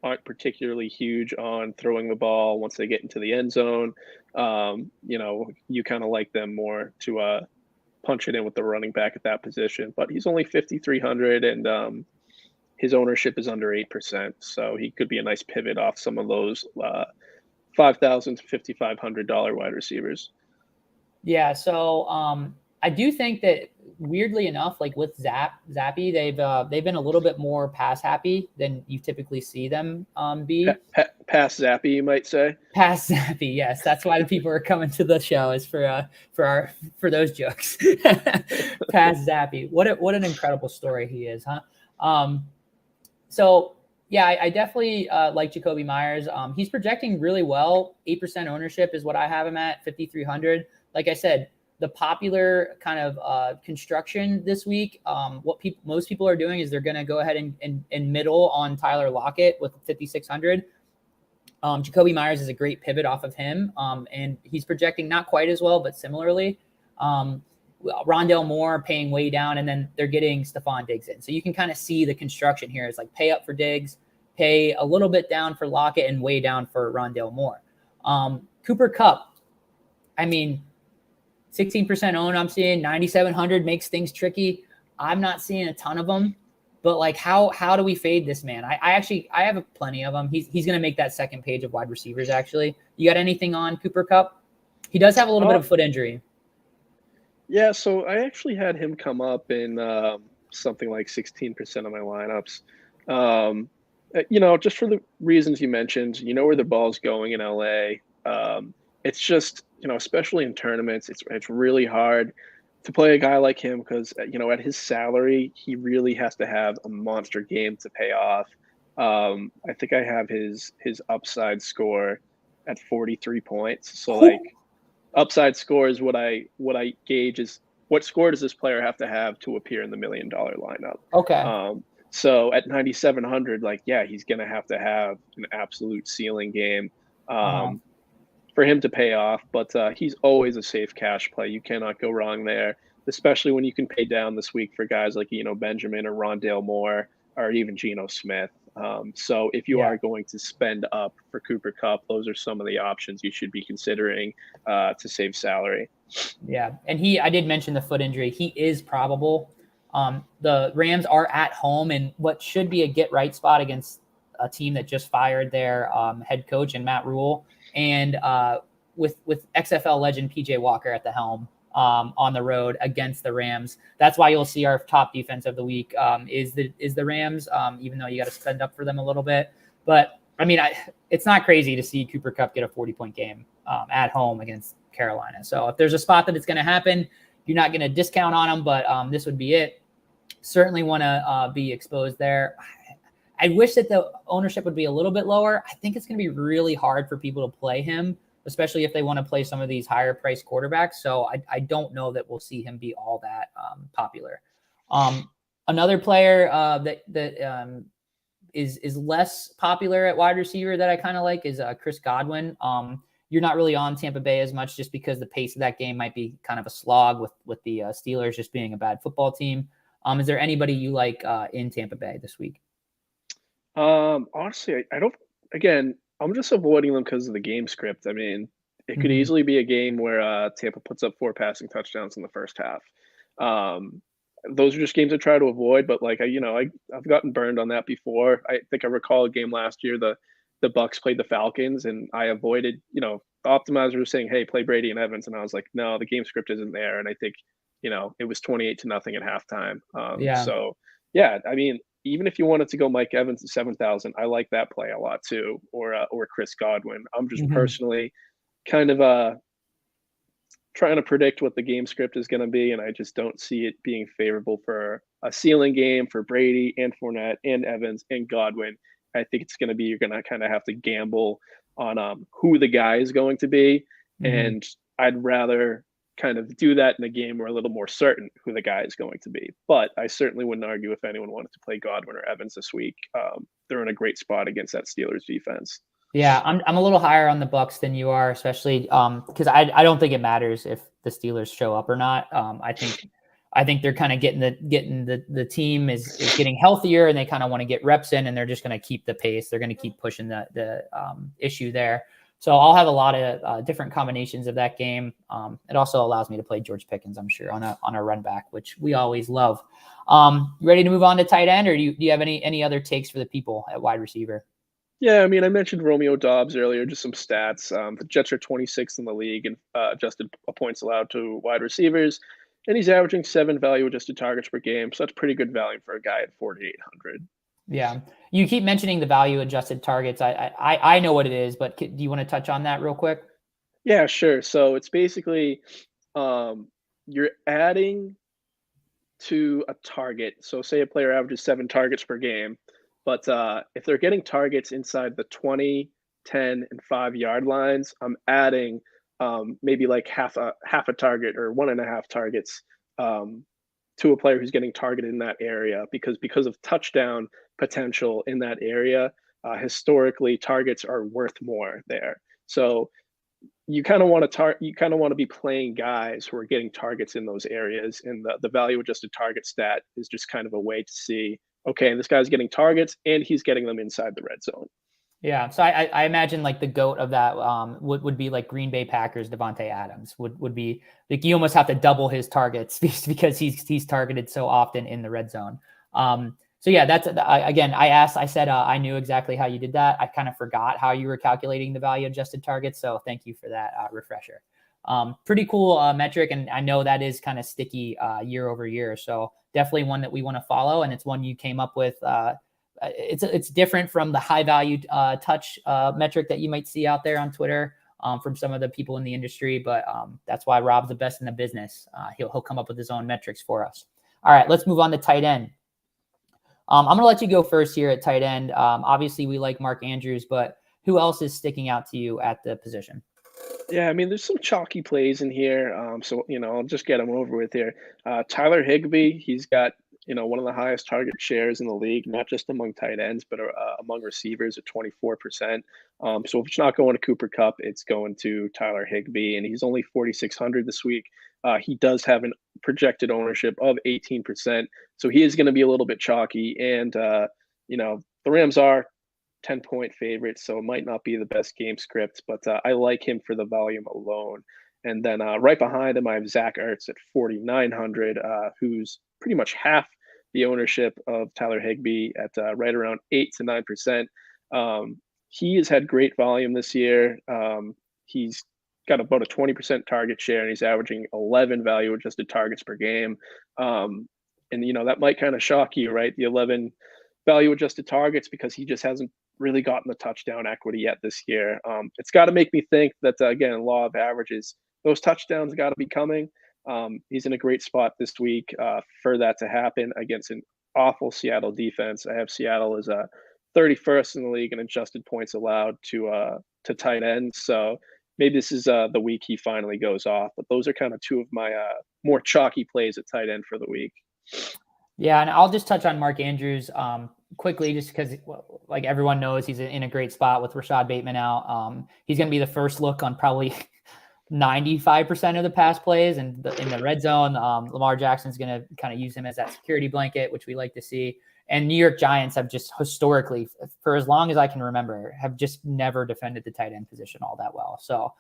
aren't particularly huge on throwing the ball once they get into the end zone. You kind of like them more to punch it in with the running back at that position, but he's only 5,300 and his ownership is under 8%. So he could be a nice pivot off some of those $5,000 to $5,500 wide receivers. Yeah, so I do think that weirdly enough, like with Zappy, they've been a little bit more pass happy than you typically see them be. Pass Zappy, you might say. Pass Zappy, yes, that's why the people are coming to the show is for those jokes. Pass Zappy, what an incredible story he is, huh? So yeah, I definitely like Jacoby Myers. He's projecting really well. 8% ownership is what I have him at, 5,300. Like I said, the popular kind of construction this week, what most people are doing is they're going to go ahead and middle on Tyler Lockett with 5,600. Jacoby Myers is a great pivot off of him, and he's projecting not quite as well, but similarly. Rondale Moore paying way down, and then they're getting Stephon Diggs in. So you can kind of see the construction here. It's like pay up for Diggs, pay a little bit down for Lockett, and way down for Rondale Moore. Cooper Kupp, I mean, 16% own, I'm seeing 9,700 makes things tricky. I'm not seeing a ton of them, but like how do we fade this man? I have plenty of them. He's going to make that second page of wide receivers. Actually, you got anything on Cooper Kupp? He does have a little bit of foot injury. Yeah, so I actually had him come up in something like 16% of my lineups. Just for the reasons you mentioned, where the ball's going in LA. It's just, especially in tournaments, it's really hard to play a guy like him because, at his salary, he really has to have a monster game to pay off. I think I have his upside score at 43 points. So like upside score is what I gauge is what score does this player have to have to appear in the $1 million lineup. Okay. So at 9,700, like, yeah, he's going to have an absolute ceiling game for him to pay off. But he's always a safe cash play. You cannot go wrong there, especially when you can pay down this week for guys like, Benjamin or Rondale Moore or even Geno Smith. So if you are going to spend up for Cooper Kupp, those are some of the options you should be considering to save salary. Yeah, and I did mention the foot injury. He is probable. The Rams are at home in what should be a get-right spot against a team that just fired their head coach and Matt Rule, and with XFL legend PJ Walker at the helm on the road against the Rams. That's why you'll see our top defense of the week is the Rams, even though you got to spend up for them a little bit. But I mean, it's not crazy to see Cooper Kupp get a 40-point game at home against Carolina. So if there's a spot that it's going to happen, you're not going to discount on them, but this would be it. Certainly want to be exposed there. I wish that the ownership would be a little bit lower. I think it's going to be really hard for people to play him, especially if they want to play some of these higher priced quarterbacks. So I don't know that we'll see him be all that popular. Another player that is less popular at wide receiver that I kind of like is Chris Godwin. You're not really on Tampa Bay as much just because the pace of that game might be kind of a slog with the Steelers just being a bad football team. Is there anybody you like in Tampa Bay this week? Honestly, I don't. Again, I'm just avoiding them because of the game script. I mean, it could easily be a game where Tampa puts up 4 passing touchdowns in the first half. Those are just games I try to avoid. But like I've gotten burned on that before. I think I recall a game last year. The Bucks played the Falcons, and I avoided. The optimizer was saying, "Hey, play Brady and Evans," and I was like, "No, the game script isn't there." And I think it was 28-0 at halftime. So yeah, I mean, even if you wanted to go Mike Evans at 7,000, I like that play a lot too, or Chris Godwin. I'm just personally kind of trying to predict what the game script is going to be, and I just don't see it being favorable for a ceiling game for Brady and Fournette and Evans and Godwin. I think it's going to be you're going to kind of have to gamble on who the guy is going to be, and I'd rather kind of do that in a game where we're a little more certain who the guy is going to be. But I certainly wouldn't argue if anyone wanted to play Godwin or Evans this week. They're in a great spot against that Steelers defense. Yeah, I'm a little higher on the Bucks than you are, especially because I don't think it matters if the Steelers show up or not. I think they're kind of getting the team is getting healthier, and they kind of want to get reps in, and they're just going to keep the pace. They're going to keep pushing the issue there. So I'll have a lot of different combinations of that game. It also allows me to play George Pickens, I'm sure, on a run back, which we always love. Ready to move on to tight end, or do you have any other takes for the people at wide receiver? Yeah, I mean, I mentioned Romeo Dobbs earlier, just some stats. The Jets are 26th in the league in adjusted points allowed to wide receivers, and he's averaging 7 value adjusted targets per game. So that's pretty good value for a guy at 4,800. Yeah. You keep mentioning the value adjusted targets. I know what it is, but do you want to touch on that real quick? Yeah, sure. So it's basically um, you're adding to a target. So say a player averages 7 targets per game, but if they're getting targets inside the 20, 10, and 5 yard lines, I'm adding maybe like half a target or 1.5 targets um, to a player who's getting targeted in that area because of touchdown potential in that area. Historically, targets are worth more there. So you kind of want to be playing guys who are getting targets in those areas, and the value adjusted target stat is just kind of a way to see, okay, this guy's getting targets and he's getting them inside the red zone. Yeah, so I imagine like the goat of that would be like Green Bay Packers Devontae Adams would be like you almost have to double his targets because he's targeted so often in the red zone. So yeah, again I said I knew exactly how you did that. I kind of forgot how you were calculating the value adjusted targets, so thank you for that refresher. Pretty cool metric, and I know that is kind of sticky year over year. So definitely one that we want to follow, and it's one you came up with. It's different from the high value touch metric that you might see out there on Twitter from some of the people in the industry. But that's why Rob's the best in the business. He'll come up with his own metrics for us. All right, let's move on to tight end. I'm going to let you go first here at tight end. Obviously, we like Mark Andrews, but who else is sticking out to you at the position? Yeah, I mean, there's some chalky plays in here. So I'll just get them over with here. Tyler Higbee, he's got one of the highest target shares in the league, not just among tight ends, but among receivers at 24%. So if it's not going to Cooper Cup, it's going to Tyler Higbee, and he's only 4,600 this week. He does have an projected ownership of 18%, so he is going to be a little bit chalky. And the Rams are 10-point favorites, so it might not be the best game script, but I like him for the volume alone. And then right behind him, I have Zach Ertz at 4,900, who's pretty much half the ownership of Tyler Higbee at right around 8 to 9%. He has had great volume this year. He's got about a 20% target share, and he's averaging 11 value adjusted targets per game. And that might kind of shock you, right? The 11 value adjusted targets, because he just hasn't really gotten the touchdown equity yet this year. It's got to make me think that, again, law of averages, those touchdowns got to be coming. He's in a great spot this week for that to happen against an awful Seattle defense. I have Seattle as a 31st in the league in adjusted points allowed to tight ends. So maybe this is the week he finally goes off. But those are kind of two of my more chalky plays at tight end for the week. Yeah, and I'll just touch on Mark Andrews quickly, just because, like everyone knows, he's in a great spot with Rashad Bateman out. He's going to be the first look on probably 95% of the pass plays, and in the red zone, Lamar Jackson's going to kind of use him as that security blanket, which we like to see. And New York Giants have just historically, for as long as I can remember, have just never defended the tight end position all that well. So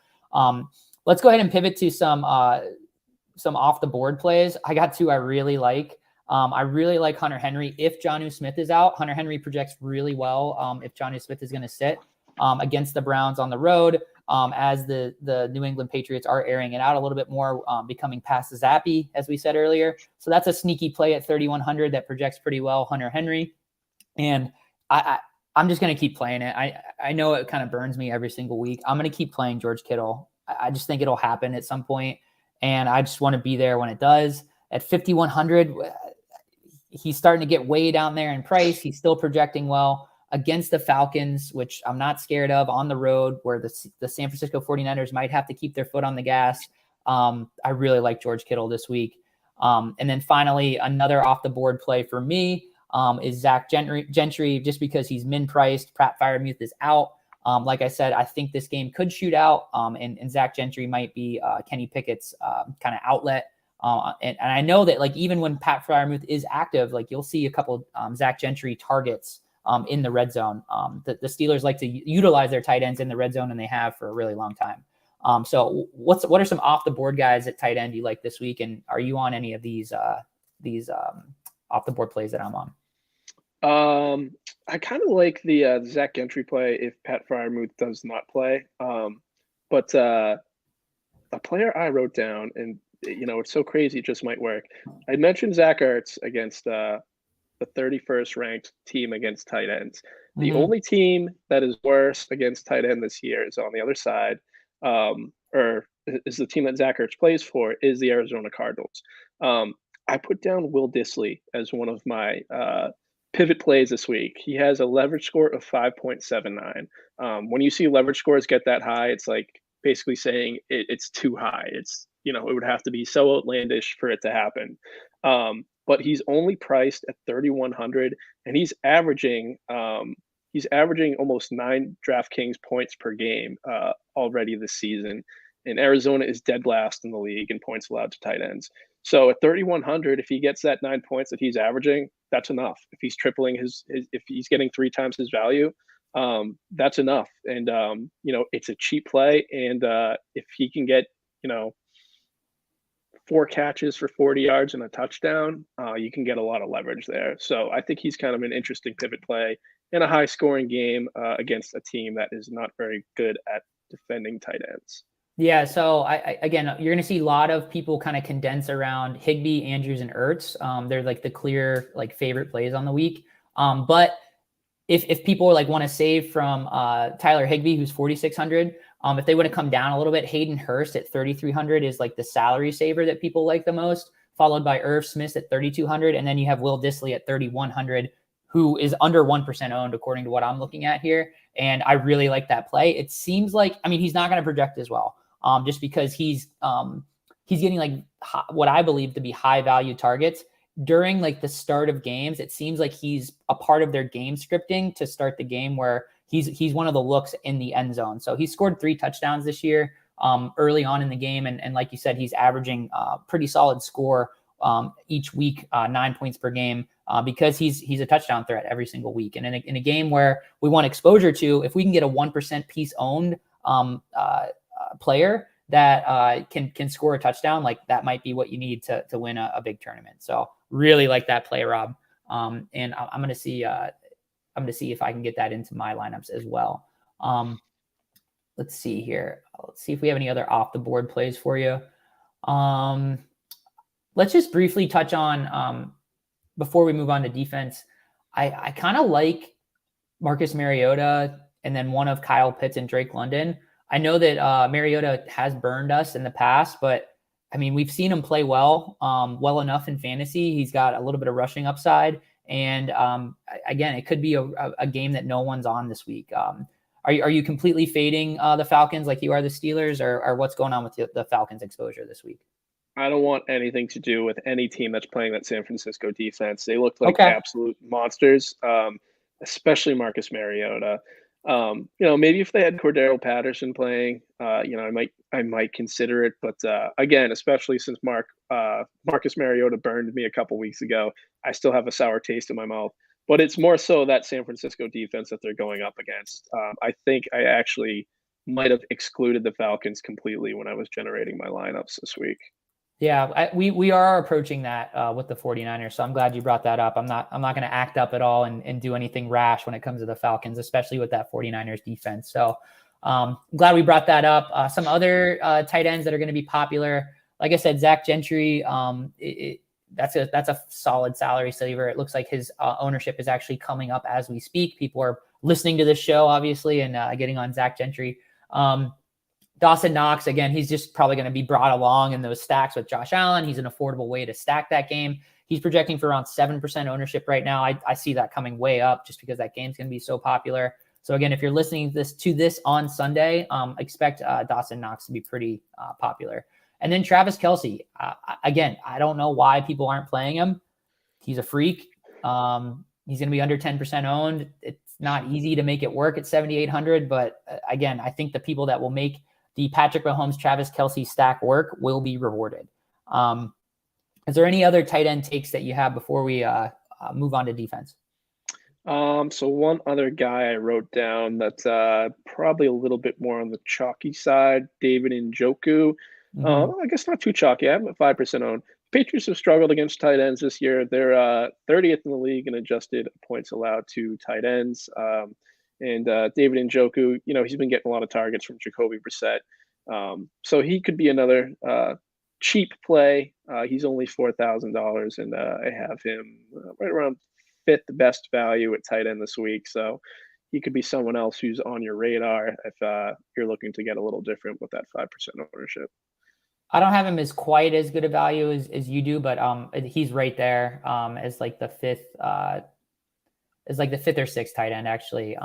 let's go ahead and pivot to some off the board plays. I got two I really like. I really like Hunter Henry. If Jonnu Smith is out, Hunter Henry projects really well if Jonnu Smith is going to sit against the Browns on the road, as the New England Patriots are airing it out a little bit more, becoming pass zappy, as we said earlier. So that's a sneaky play at 3,100 that projects pretty well, Hunter Henry. And I'm just going to keep playing it. I know it kind of burns me every single week. I'm going to keep playing George Kittle. I just think it'll happen at some point, and I just want to be there when it does. At 5,100, he's starting to get way down there in price. He's still projecting well against the Falcons, which I'm not scared of, on the road, where the San Francisco 49ers might have to keep their foot on the gas. I really like George Kittle this week. And then finally, another off the board play for me is Zach Gentry, just because he's min priced. Pratt Freiermuth is out. Like I said, I think this game could shoot out, and Zach Gentry might be Kenny Pickett's kind of outlet. And I know that, like, even when Pat Freiermuth is active, like, you'll see a couple Zach Gentry targets in the red zone. The Steelers like to utilize their tight ends in the red zone, and they have for a really long time. So what are some off the board guys at tight end you like this week? And are you on any of these off the board plays that I'm on? Um, I kind of like the Zach Gentry play if Pat Fryermuth does not play. But a player I wrote down, and it's so crazy, it just might work. I mentioned Zach Ertz against the 31st ranked team against tight ends. The Hmm. only team that is worse against tight end this year is on the other side, or is the team that Zach Ertz plays for, is the Arizona Cardinals. I put down Will Disley as one of my pivot plays this week. He has a leverage score of 5.79. When you see leverage scores get that high, it's like basically saying it's too high. It would have to be so outlandish for it to happen. But he's only priced at 3,100, and he's averaging almost 9 DraftKings points per game already this season. And Arizona is dead last in the league in points allowed to tight ends. So at 3,100, if he gets that 9 points that he's averaging, that's enough. If he's tripling if he's getting 3 times his value, that's enough. And it's a cheap play. And if he can get, you know, 4 catches for 40 yards and a touchdown, you can get a lot of leverage there. So I think he's kind of an interesting pivot play in a high scoring game against a team that is not very good at defending tight ends. Yeah, so again, you're going to see a lot of people kind of condense around Higbee, Andrews, and Ertz. They're like the clear like favorite plays on the week. But if people like want to save from Tyler Higbee, who's 4,600, if they want to come down a little bit, Hayden Hurst at 3,300 is like the salary saver that people like the most, followed by Irv Smith at 3,200, and then you have Will Disley at 3,100, who is under 1% owned according to what I'm looking at here. And I really like that play. It seems like, I mean, he's not going to project as well, just because he's getting like what I believe to be high value targets during like the start of games. It seems like he's a part of their game scripting to start the game where he's one of the looks in the end zone. So he scored 3 touchdowns this year early on in the game. And like you said, he's averaging pretty solid score each week, 9 points per game, because he's a touchdown threat every single week. And in a game where we want exposure to, if we can get a 1% piece owned player that can score a touchdown, like that might be what you need to win a big tournament. So really like that play, Rob. And I'm gonna see if I can get that into my lineups as well. Let's see here. Let's see if we have any other off the board plays for you. Let's just briefly touch on before we move on to defense. I kind of like Marcus Mariota and then one of Kyle Pitts and Drake London. I know that Mariota has burned us in the past, but I mean, we've seen him play well enough in fantasy. He's got a little bit of rushing upside. And again, it could be a game that no one's on this week. Are you completely fading the Falcons like you are the Steelers, or what's going on with the Falcons exposure this week? I don't want anything to do with any team that's playing that San Francisco defense. They look like Okay. absolute monsters, especially Marcus Mariota. Maybe if they had Cordero Patterson playing, I might consider it. But again, especially since Marcus Mariota burned me a couple weeks ago, I still have a sour taste in my mouth. But it's more so that San Francisco defense that they're going up against. I think I actually might have excluded the Falcons completely when I was generating my lineups this week. Yeah, we are approaching that with the 49ers. So I'm glad you brought that up. I'm not going to act up at all and do anything rash when it comes to the Falcons, especially with that 49ers defense. So I'm glad we brought that up. Some other tight ends that are going to be popular. Like I said, Zach Gentry, that's a solid salary saver. It looks like his ownership is actually coming up as we speak. People are listening to this show, obviously, and getting on Zach Gentry. Dawson Knox, again, he's just probably going to be brought along in those stacks with Josh Allen. He's an affordable way to stack that game. He's projecting for around 7% ownership right now. I see that coming way up just because that game's going to be so popular. So again, if you're listening to this on Sunday, expect Dawson Knox to be pretty popular. And then Travis Kelce. Again, I don't know why people aren't playing him. He's a freak. He's going to be under 10% owned. It's not easy to make it work at 7,800, but again, I think the people that will make the Patrick Mahomes, Travis Kelce stack work will be rewarded. Is there any other tight end takes that you have before we move on to defense? So one other guy I wrote down that's probably a little bit more on the chalky side, David Njoku. Mm-hmm. I guess not too chalky. I have him at 5% owned. Patriots have struggled against tight ends this year. They're 30th in the league in adjusted points allowed to tight ends. And David Njoku, he's been getting a lot of targets from Jacoby Brissett. So he could be another cheap play. He's only $4,000, and I have him right around fifth best value at tight end this week. So he could be someone else who's on your radar if you're looking to get a little different with that 5% ownership. I don't have him as quite as good a value as you do, but he's right there as like the fifth or sixth tight end actually.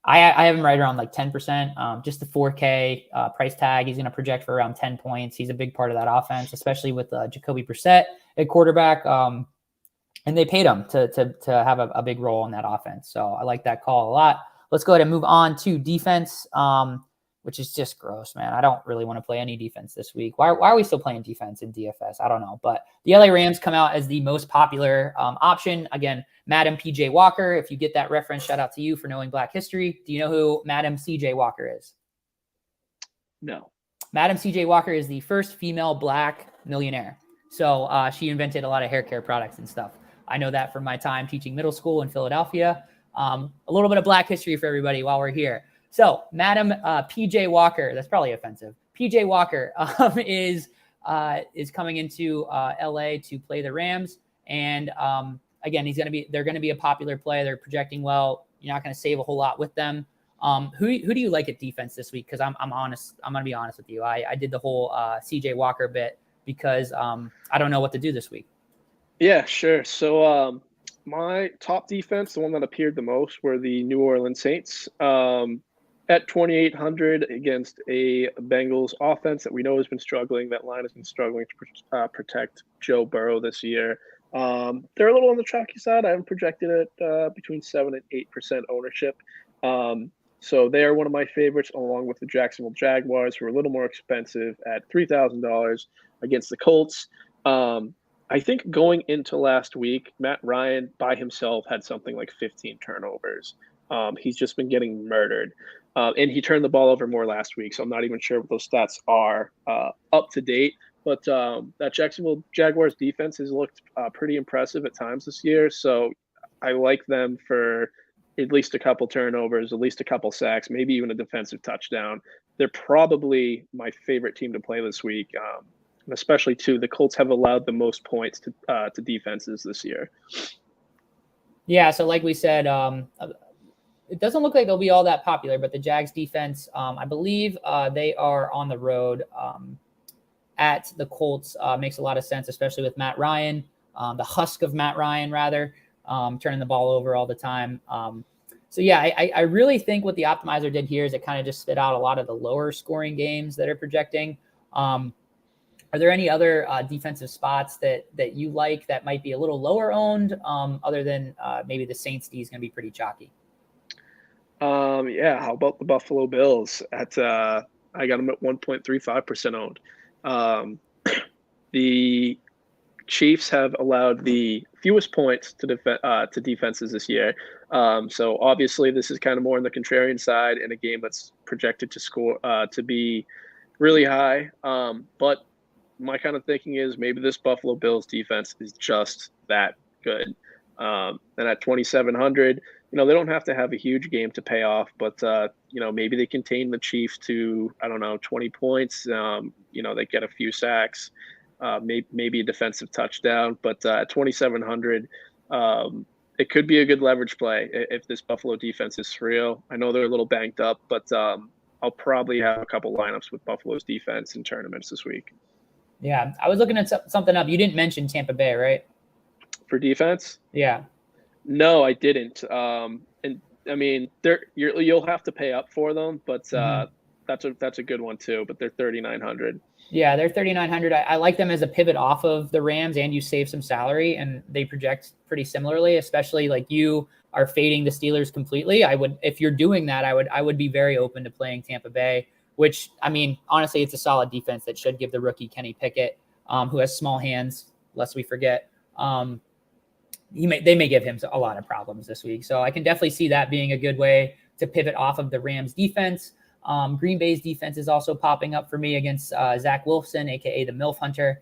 I have him right around like 10%, just the 4K price tag. He's going to project for around 10 points. He's a big part of that offense, especially with Jacoby Brissett at quarterback. And they paid him to have a big role in that offense. So I like that call a lot. Let's go ahead and move on to defense, which is just gross, man. I don't really want to play any defense this week. Why are we still playing defense in DFS? I don't know. But the LA Rams come out as the most popular option. Again, Madam PJ Walker. If you get that reference, shout out to you for knowing Black history. Do you know who Madam CJ Walker is? No. Madam CJ Walker is the first female Black millionaire. So she invented a lot of hair care products and stuff. I know that from my time teaching middle school in Philadelphia. A little bit of Black history for everybody while we're here. So Madam PJ Walker, that's probably offensive. PJ Walker is coming into LA to play the Rams. And again, they're going to be a popular play. They're projecting well. You're not going to save a whole lot with them. Who do you like at defense this week? Because I'm honest. I'm going to be honest with you. I did the whole CJ Walker bit because I don't know what to do this week. Yeah, sure. So my top defense, the one that appeared the most, were the New Orleans Saints. At 2,800 against a Bengals offense that we know has been struggling. That line has been struggling to protect Joe Burrow this year. They're a little on the chalky side. I haven't projected it between 7 and 8% ownership. So they are one of my favorites, along with the Jacksonville Jaguars, who are a little more expensive at $3,000 against the Colts. I think going into last week, Matt Ryan by himself had something like 15 turnovers. He's just been getting murdered. And he turned the ball over more last week, so I'm not even sure what those stats are up to date. But that Jacksonville Jaguars defense has looked pretty impressive at times this year. So I like them for at least a couple turnovers, at least a couple sacks, maybe even a defensive touchdown. They're probably my favorite team to play this week. And especially, too, the Colts have allowed the most points to defenses this year. Yeah, so like we said, it doesn't look like they'll be all that popular, but the Jags defense, I believe they are on the road at the Colts. Makes a lot of sense, especially with Matt Ryan, the husk of Matt Ryan, rather, turning the ball over all the time. So, yeah, I really think what the optimizer did here is it kind of just spit out a lot of the lower scoring games that are projecting. Are there any other defensive spots that you like that might be a little lower owned, other than maybe the Saints D is going to be pretty chalky? Yeah, how about the Buffalo Bills at I got them at 1.35% owned. The Chiefs have allowed the fewest points to defenses this year. So obviously this is kind of more on the contrarian side in a game that's projected to score to be really high. But my kind of thinking is maybe this Buffalo Bills defense is just that good. And at 2,700, they don't have to have a huge game to pay off, but maybe they contain the Chiefs to, 20 points. They get a few sacks, maybe a defensive touchdown, but at 2,700, it could be a good leverage play if this Buffalo defense is for real. I know they're a little banged up, but I'll probably have a couple lineups with Buffalo's defense in tournaments this week. Yeah, I was looking at something up. You didn't mention Tampa Bay, right? For defense? Yeah. No, I didn't. And I mean, you'll have to pay up for them, but that's a good one too. But they're 3,900. Yeah, they're 3,900. I like them as a pivot off of the Rams, and you save some salary, and they project pretty similarly. Especially like you are fading the Steelers completely. If you're doing that, I would be very open to playing Tampa Bay. Which, I mean, honestly, it's a solid defense that should give the rookie Kenny Pickett, who has small hands, lest we forget. They may give him a lot of problems this week. So I can definitely see that being a good way to pivot off of the Rams defense. Green Bay's defense is also popping up for me against Zach Wilson, aka the MILF Hunter.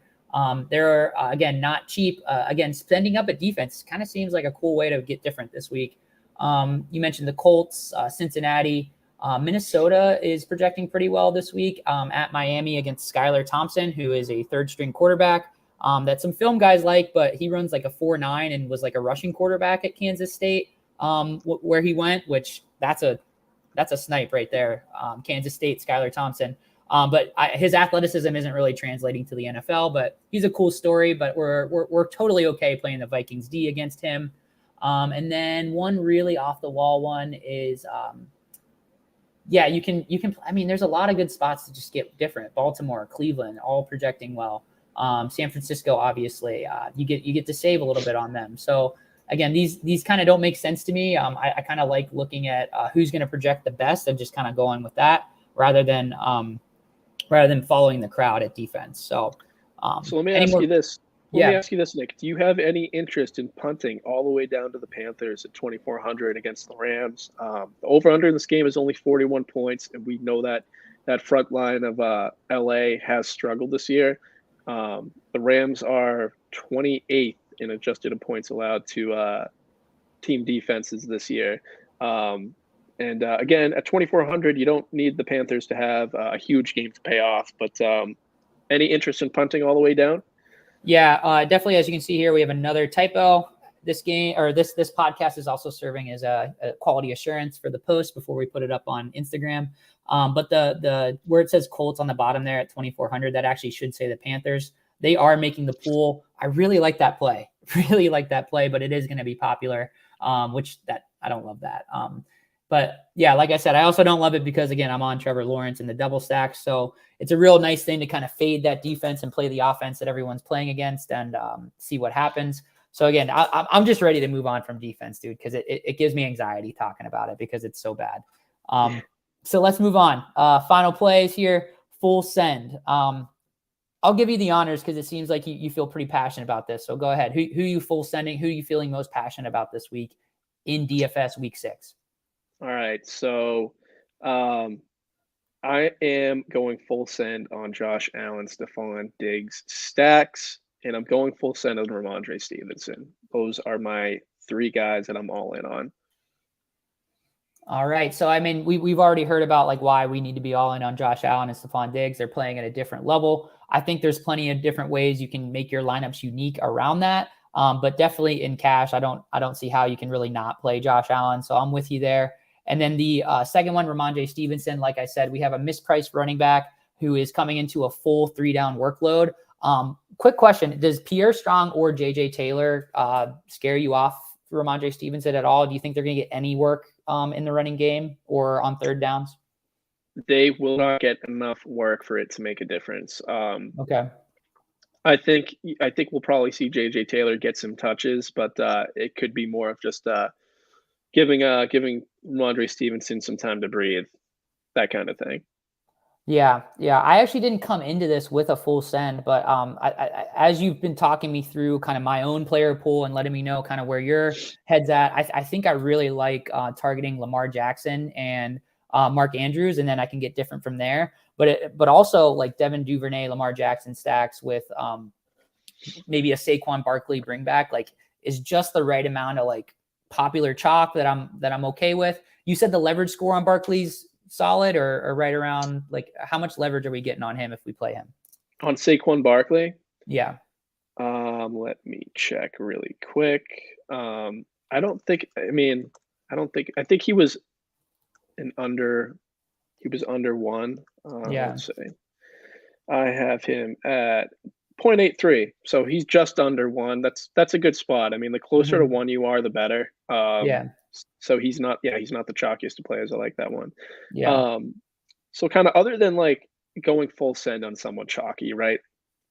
They're again not cheap. Again, spending up at defense kind of seems like a cool way to get different this week. You mentioned the Colts, Cincinnati. Minnesota is projecting pretty well this week at Miami against Skylar Thompson, who is a third string quarterback that some film guys like, but he runs like a 4.9 and was like a rushing quarterback at Kansas State where he went, which that's a snipe right there. Kansas State, Skylar Thompson. But his athleticism isn't really translating to the NFL, but he's a cool story, but we're totally okay playing the Vikings D against him. And then one really off the wall one is, you can, I mean, there's a lot of good spots to just get different. Baltimore, Cleveland, all projecting well. San Francisco, obviously, you get to save a little bit on them. So again, these kind of don't make sense to me. I kind of like looking at who's going to project the best and just kind of going with that rather than following the crowd at defense. So let me ask you this. Let me ask you this, Nick. Do you have any interest in punting all the way down to the Panthers at 2,400 against the Rams? The over-under in this game is only 41 points, and we know that front line of LA has struggled this year. The Rams are 28th in adjusted points allowed to team defenses this year. And again, at 2,400, you don't need the Panthers to have a huge game to pay off. But any interest in punting all the way down? Yeah, definitely. As you can see here, we have another typo. This game or this podcast is also serving as a quality assurance for the post before we put it up on Instagram. But the where it says Colts on the bottom there at 2,400, that actually should say the Panthers. They are making the pool. I really like that play. Really like that play, but it is going to be popular. Which I don't love that. But yeah, like I said, I also don't love it because, again, I'm on Trevor Lawrence in the double stack. So it's a real nice thing to kind of fade that defense and play the offense that everyone's playing against and see what happens. So again, I'm just ready to move on from defense, dude, because it gives me anxiety talking about it because it's so bad. So let's move on. Final plays here, full send. I'll give you the honors because it seems like you feel pretty passionate about this. So go ahead. Who you full sending? Who are you feeling most passionate about this week in DFS week 6? All right, so I am going full send on Josh Allen, Stephon Diggs stacks, and I'm going full send on Ramondre Stevenson. Those are my 3 guys that I'm all in on. All right, so I mean, we've already heard about like why we need to be all in on Josh Allen and Stephon Diggs. They're playing at a different level. I think there's plenty of different ways you can make your lineups unique around that. But definitely in cash, I don't see how you can really not play Josh Allen. So I'm with you there. And then the second one, Ramondre Stevenson, like I said, we have a mispriced running back who is coming into a full 3-down workload. Quick question. Does Pierre Strong or JJ Taylor scare you off Ramondre Stevenson at all? Do you think they're going to get any work in the running game or on third downs? They will not get enough work for it to make a difference. Okay. I think we'll probably see JJ Taylor get some touches, but it could be more of just giving Ramondre Stevenson some time to breathe, that kind of thing. Yeah. I actually didn't come into this with a full send, but as you've been talking me through kind of my own player pool and letting me know kind of where your head's at, I think I really like targeting Lamar Jackson and Mark Andrews, and then I can get different from there. But also like Devin Duvernay, Lamar Jackson stacks with maybe a Saquon Barkley bring back, like is just the right amount of like popular chalk that I'm okay with. You said the leverage score on Barkley's solid or right around, like how much leverage are we getting on him if we play him? On Saquon Barkley? Yeah. Let me check really quick. I think he was under 1. Yeah. Let's see. I have him at 0.83. So he's just under 1. That's a good spot. I mean, the closer to 1 you are, the better. Yeah. So he's not the chalkiest of players. I like that one. Yeah. So kind of other than like going full send on someone chalky, right?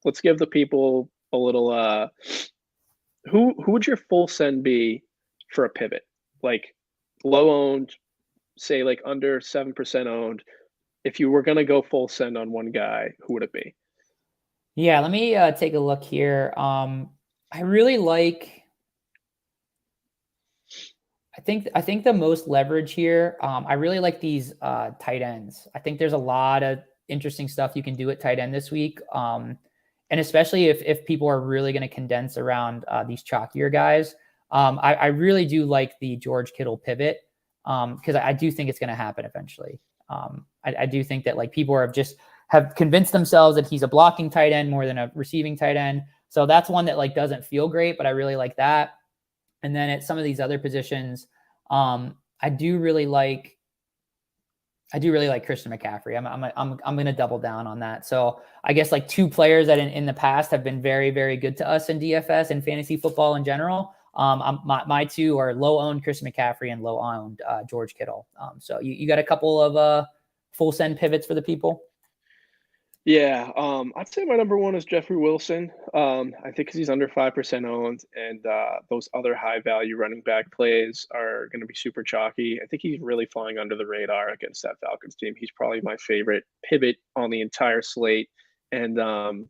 Let's give the people a little who would your full send be for a pivot? Like low owned, say like under 7% owned. If you were going to go full send on one guy, who would it be? Yeah, let me take a look here. I really like I think the most leverage here, I really like these tight ends. I think there's a lot of interesting stuff you can do at tight end this week. And especially if people are really going to condense around these chalkier guys, I really do like the George Kittle pivot because I do think it's going to happen eventually. I do think that like people have convinced themselves that he's a blocking tight end more than a receiving tight end. So that's one that like doesn't feel great, but I really like that. And then at some of these other positions, I do really like Christian McCaffrey. I'm going to double down on that. So I guess like two players that in the past have been very, very good to us in DFS and fantasy football in general. My two are low owned Christian McCaffrey and low owned George Kittle. So you got a couple of full send pivots for the people. Yeah, I'd say my number one is Jeffrey Wilson. I think 'cause he's under 5% owned, and those other high value running back plays are going to be super chalky. I think he's really flying under the radar against that Falcons team. He's probably my favorite pivot on the entire slate. And kind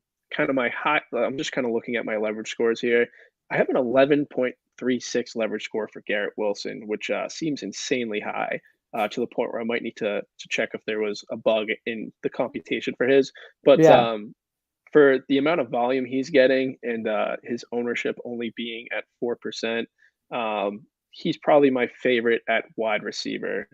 of my high, I'm just kind of looking at my leverage scores here. I have an 11.36 leverage score for Garrett Wilson, which seems insanely high. To the point where I might need to check if there was a bug in the computation for his. But Yeah. for the amount of volume he's getting and his ownership only being at 4%, he's probably my favorite at wide receiver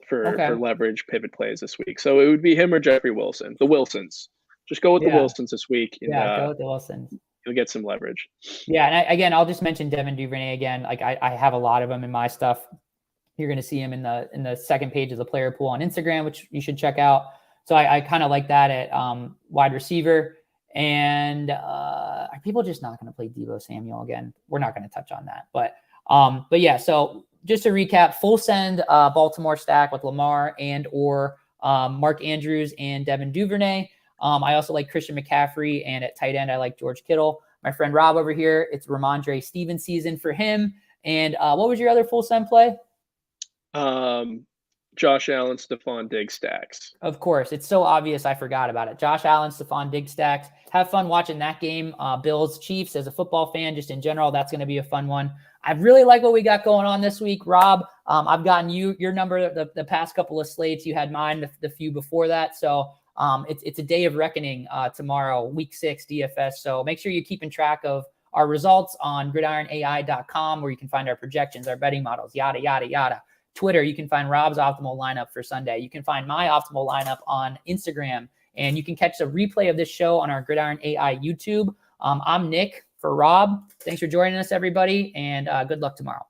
for Okay. leverage pivot plays this week. So it would be him or Jeffrey Wilson. The Wilsons. Just go with the Yeah. Wilsons this week, and Yeah. Go with the Wilsons. you'll get some leverage. Yeah. And again, I'll just mention Devin Duvernay again. Like I have a lot of them in my stuff. You're going to see him in the second page of the player pool on Instagram, which you should check out. So I kind of like that at wide receiver. And are people just not going to play Deebo Samuel again? We're not going to touch on that. But yeah, so just to recap, full send Baltimore stack with Lamar and or Mark Andrews and Devin Duvernay. I also like Christian McCaffrey, and at tight end, I like George Kittle. My friend Rob over here, it's Ramondre Stevenson season for him. And what was your other full send play? Josh Allen, Stephon Diggs stacks. Of course. It's so obvious I forgot about it. Josh Allen, Stephon Diggs stacks. Have fun watching that game. Bills, Chiefs, as a football fan, just in general, that's going to be a fun one. I really like what we got going on this week, Rob. I've gotten your number the past couple of slates. You had mine the few before that. So it's a day of reckoning tomorrow, week 6 DFS. So make sure you're keeping track of our results on gridironai.com, where you can find our projections, our betting models, yada, yada, yada. Twitter, you can find Rob's optimal lineup for Sunday. You can find my optimal lineup on Instagram, and you can catch a replay of this show on our Gridiron AI YouTube. I'm Nick for Rob. Thanks for joining us, everybody, and good luck tomorrow.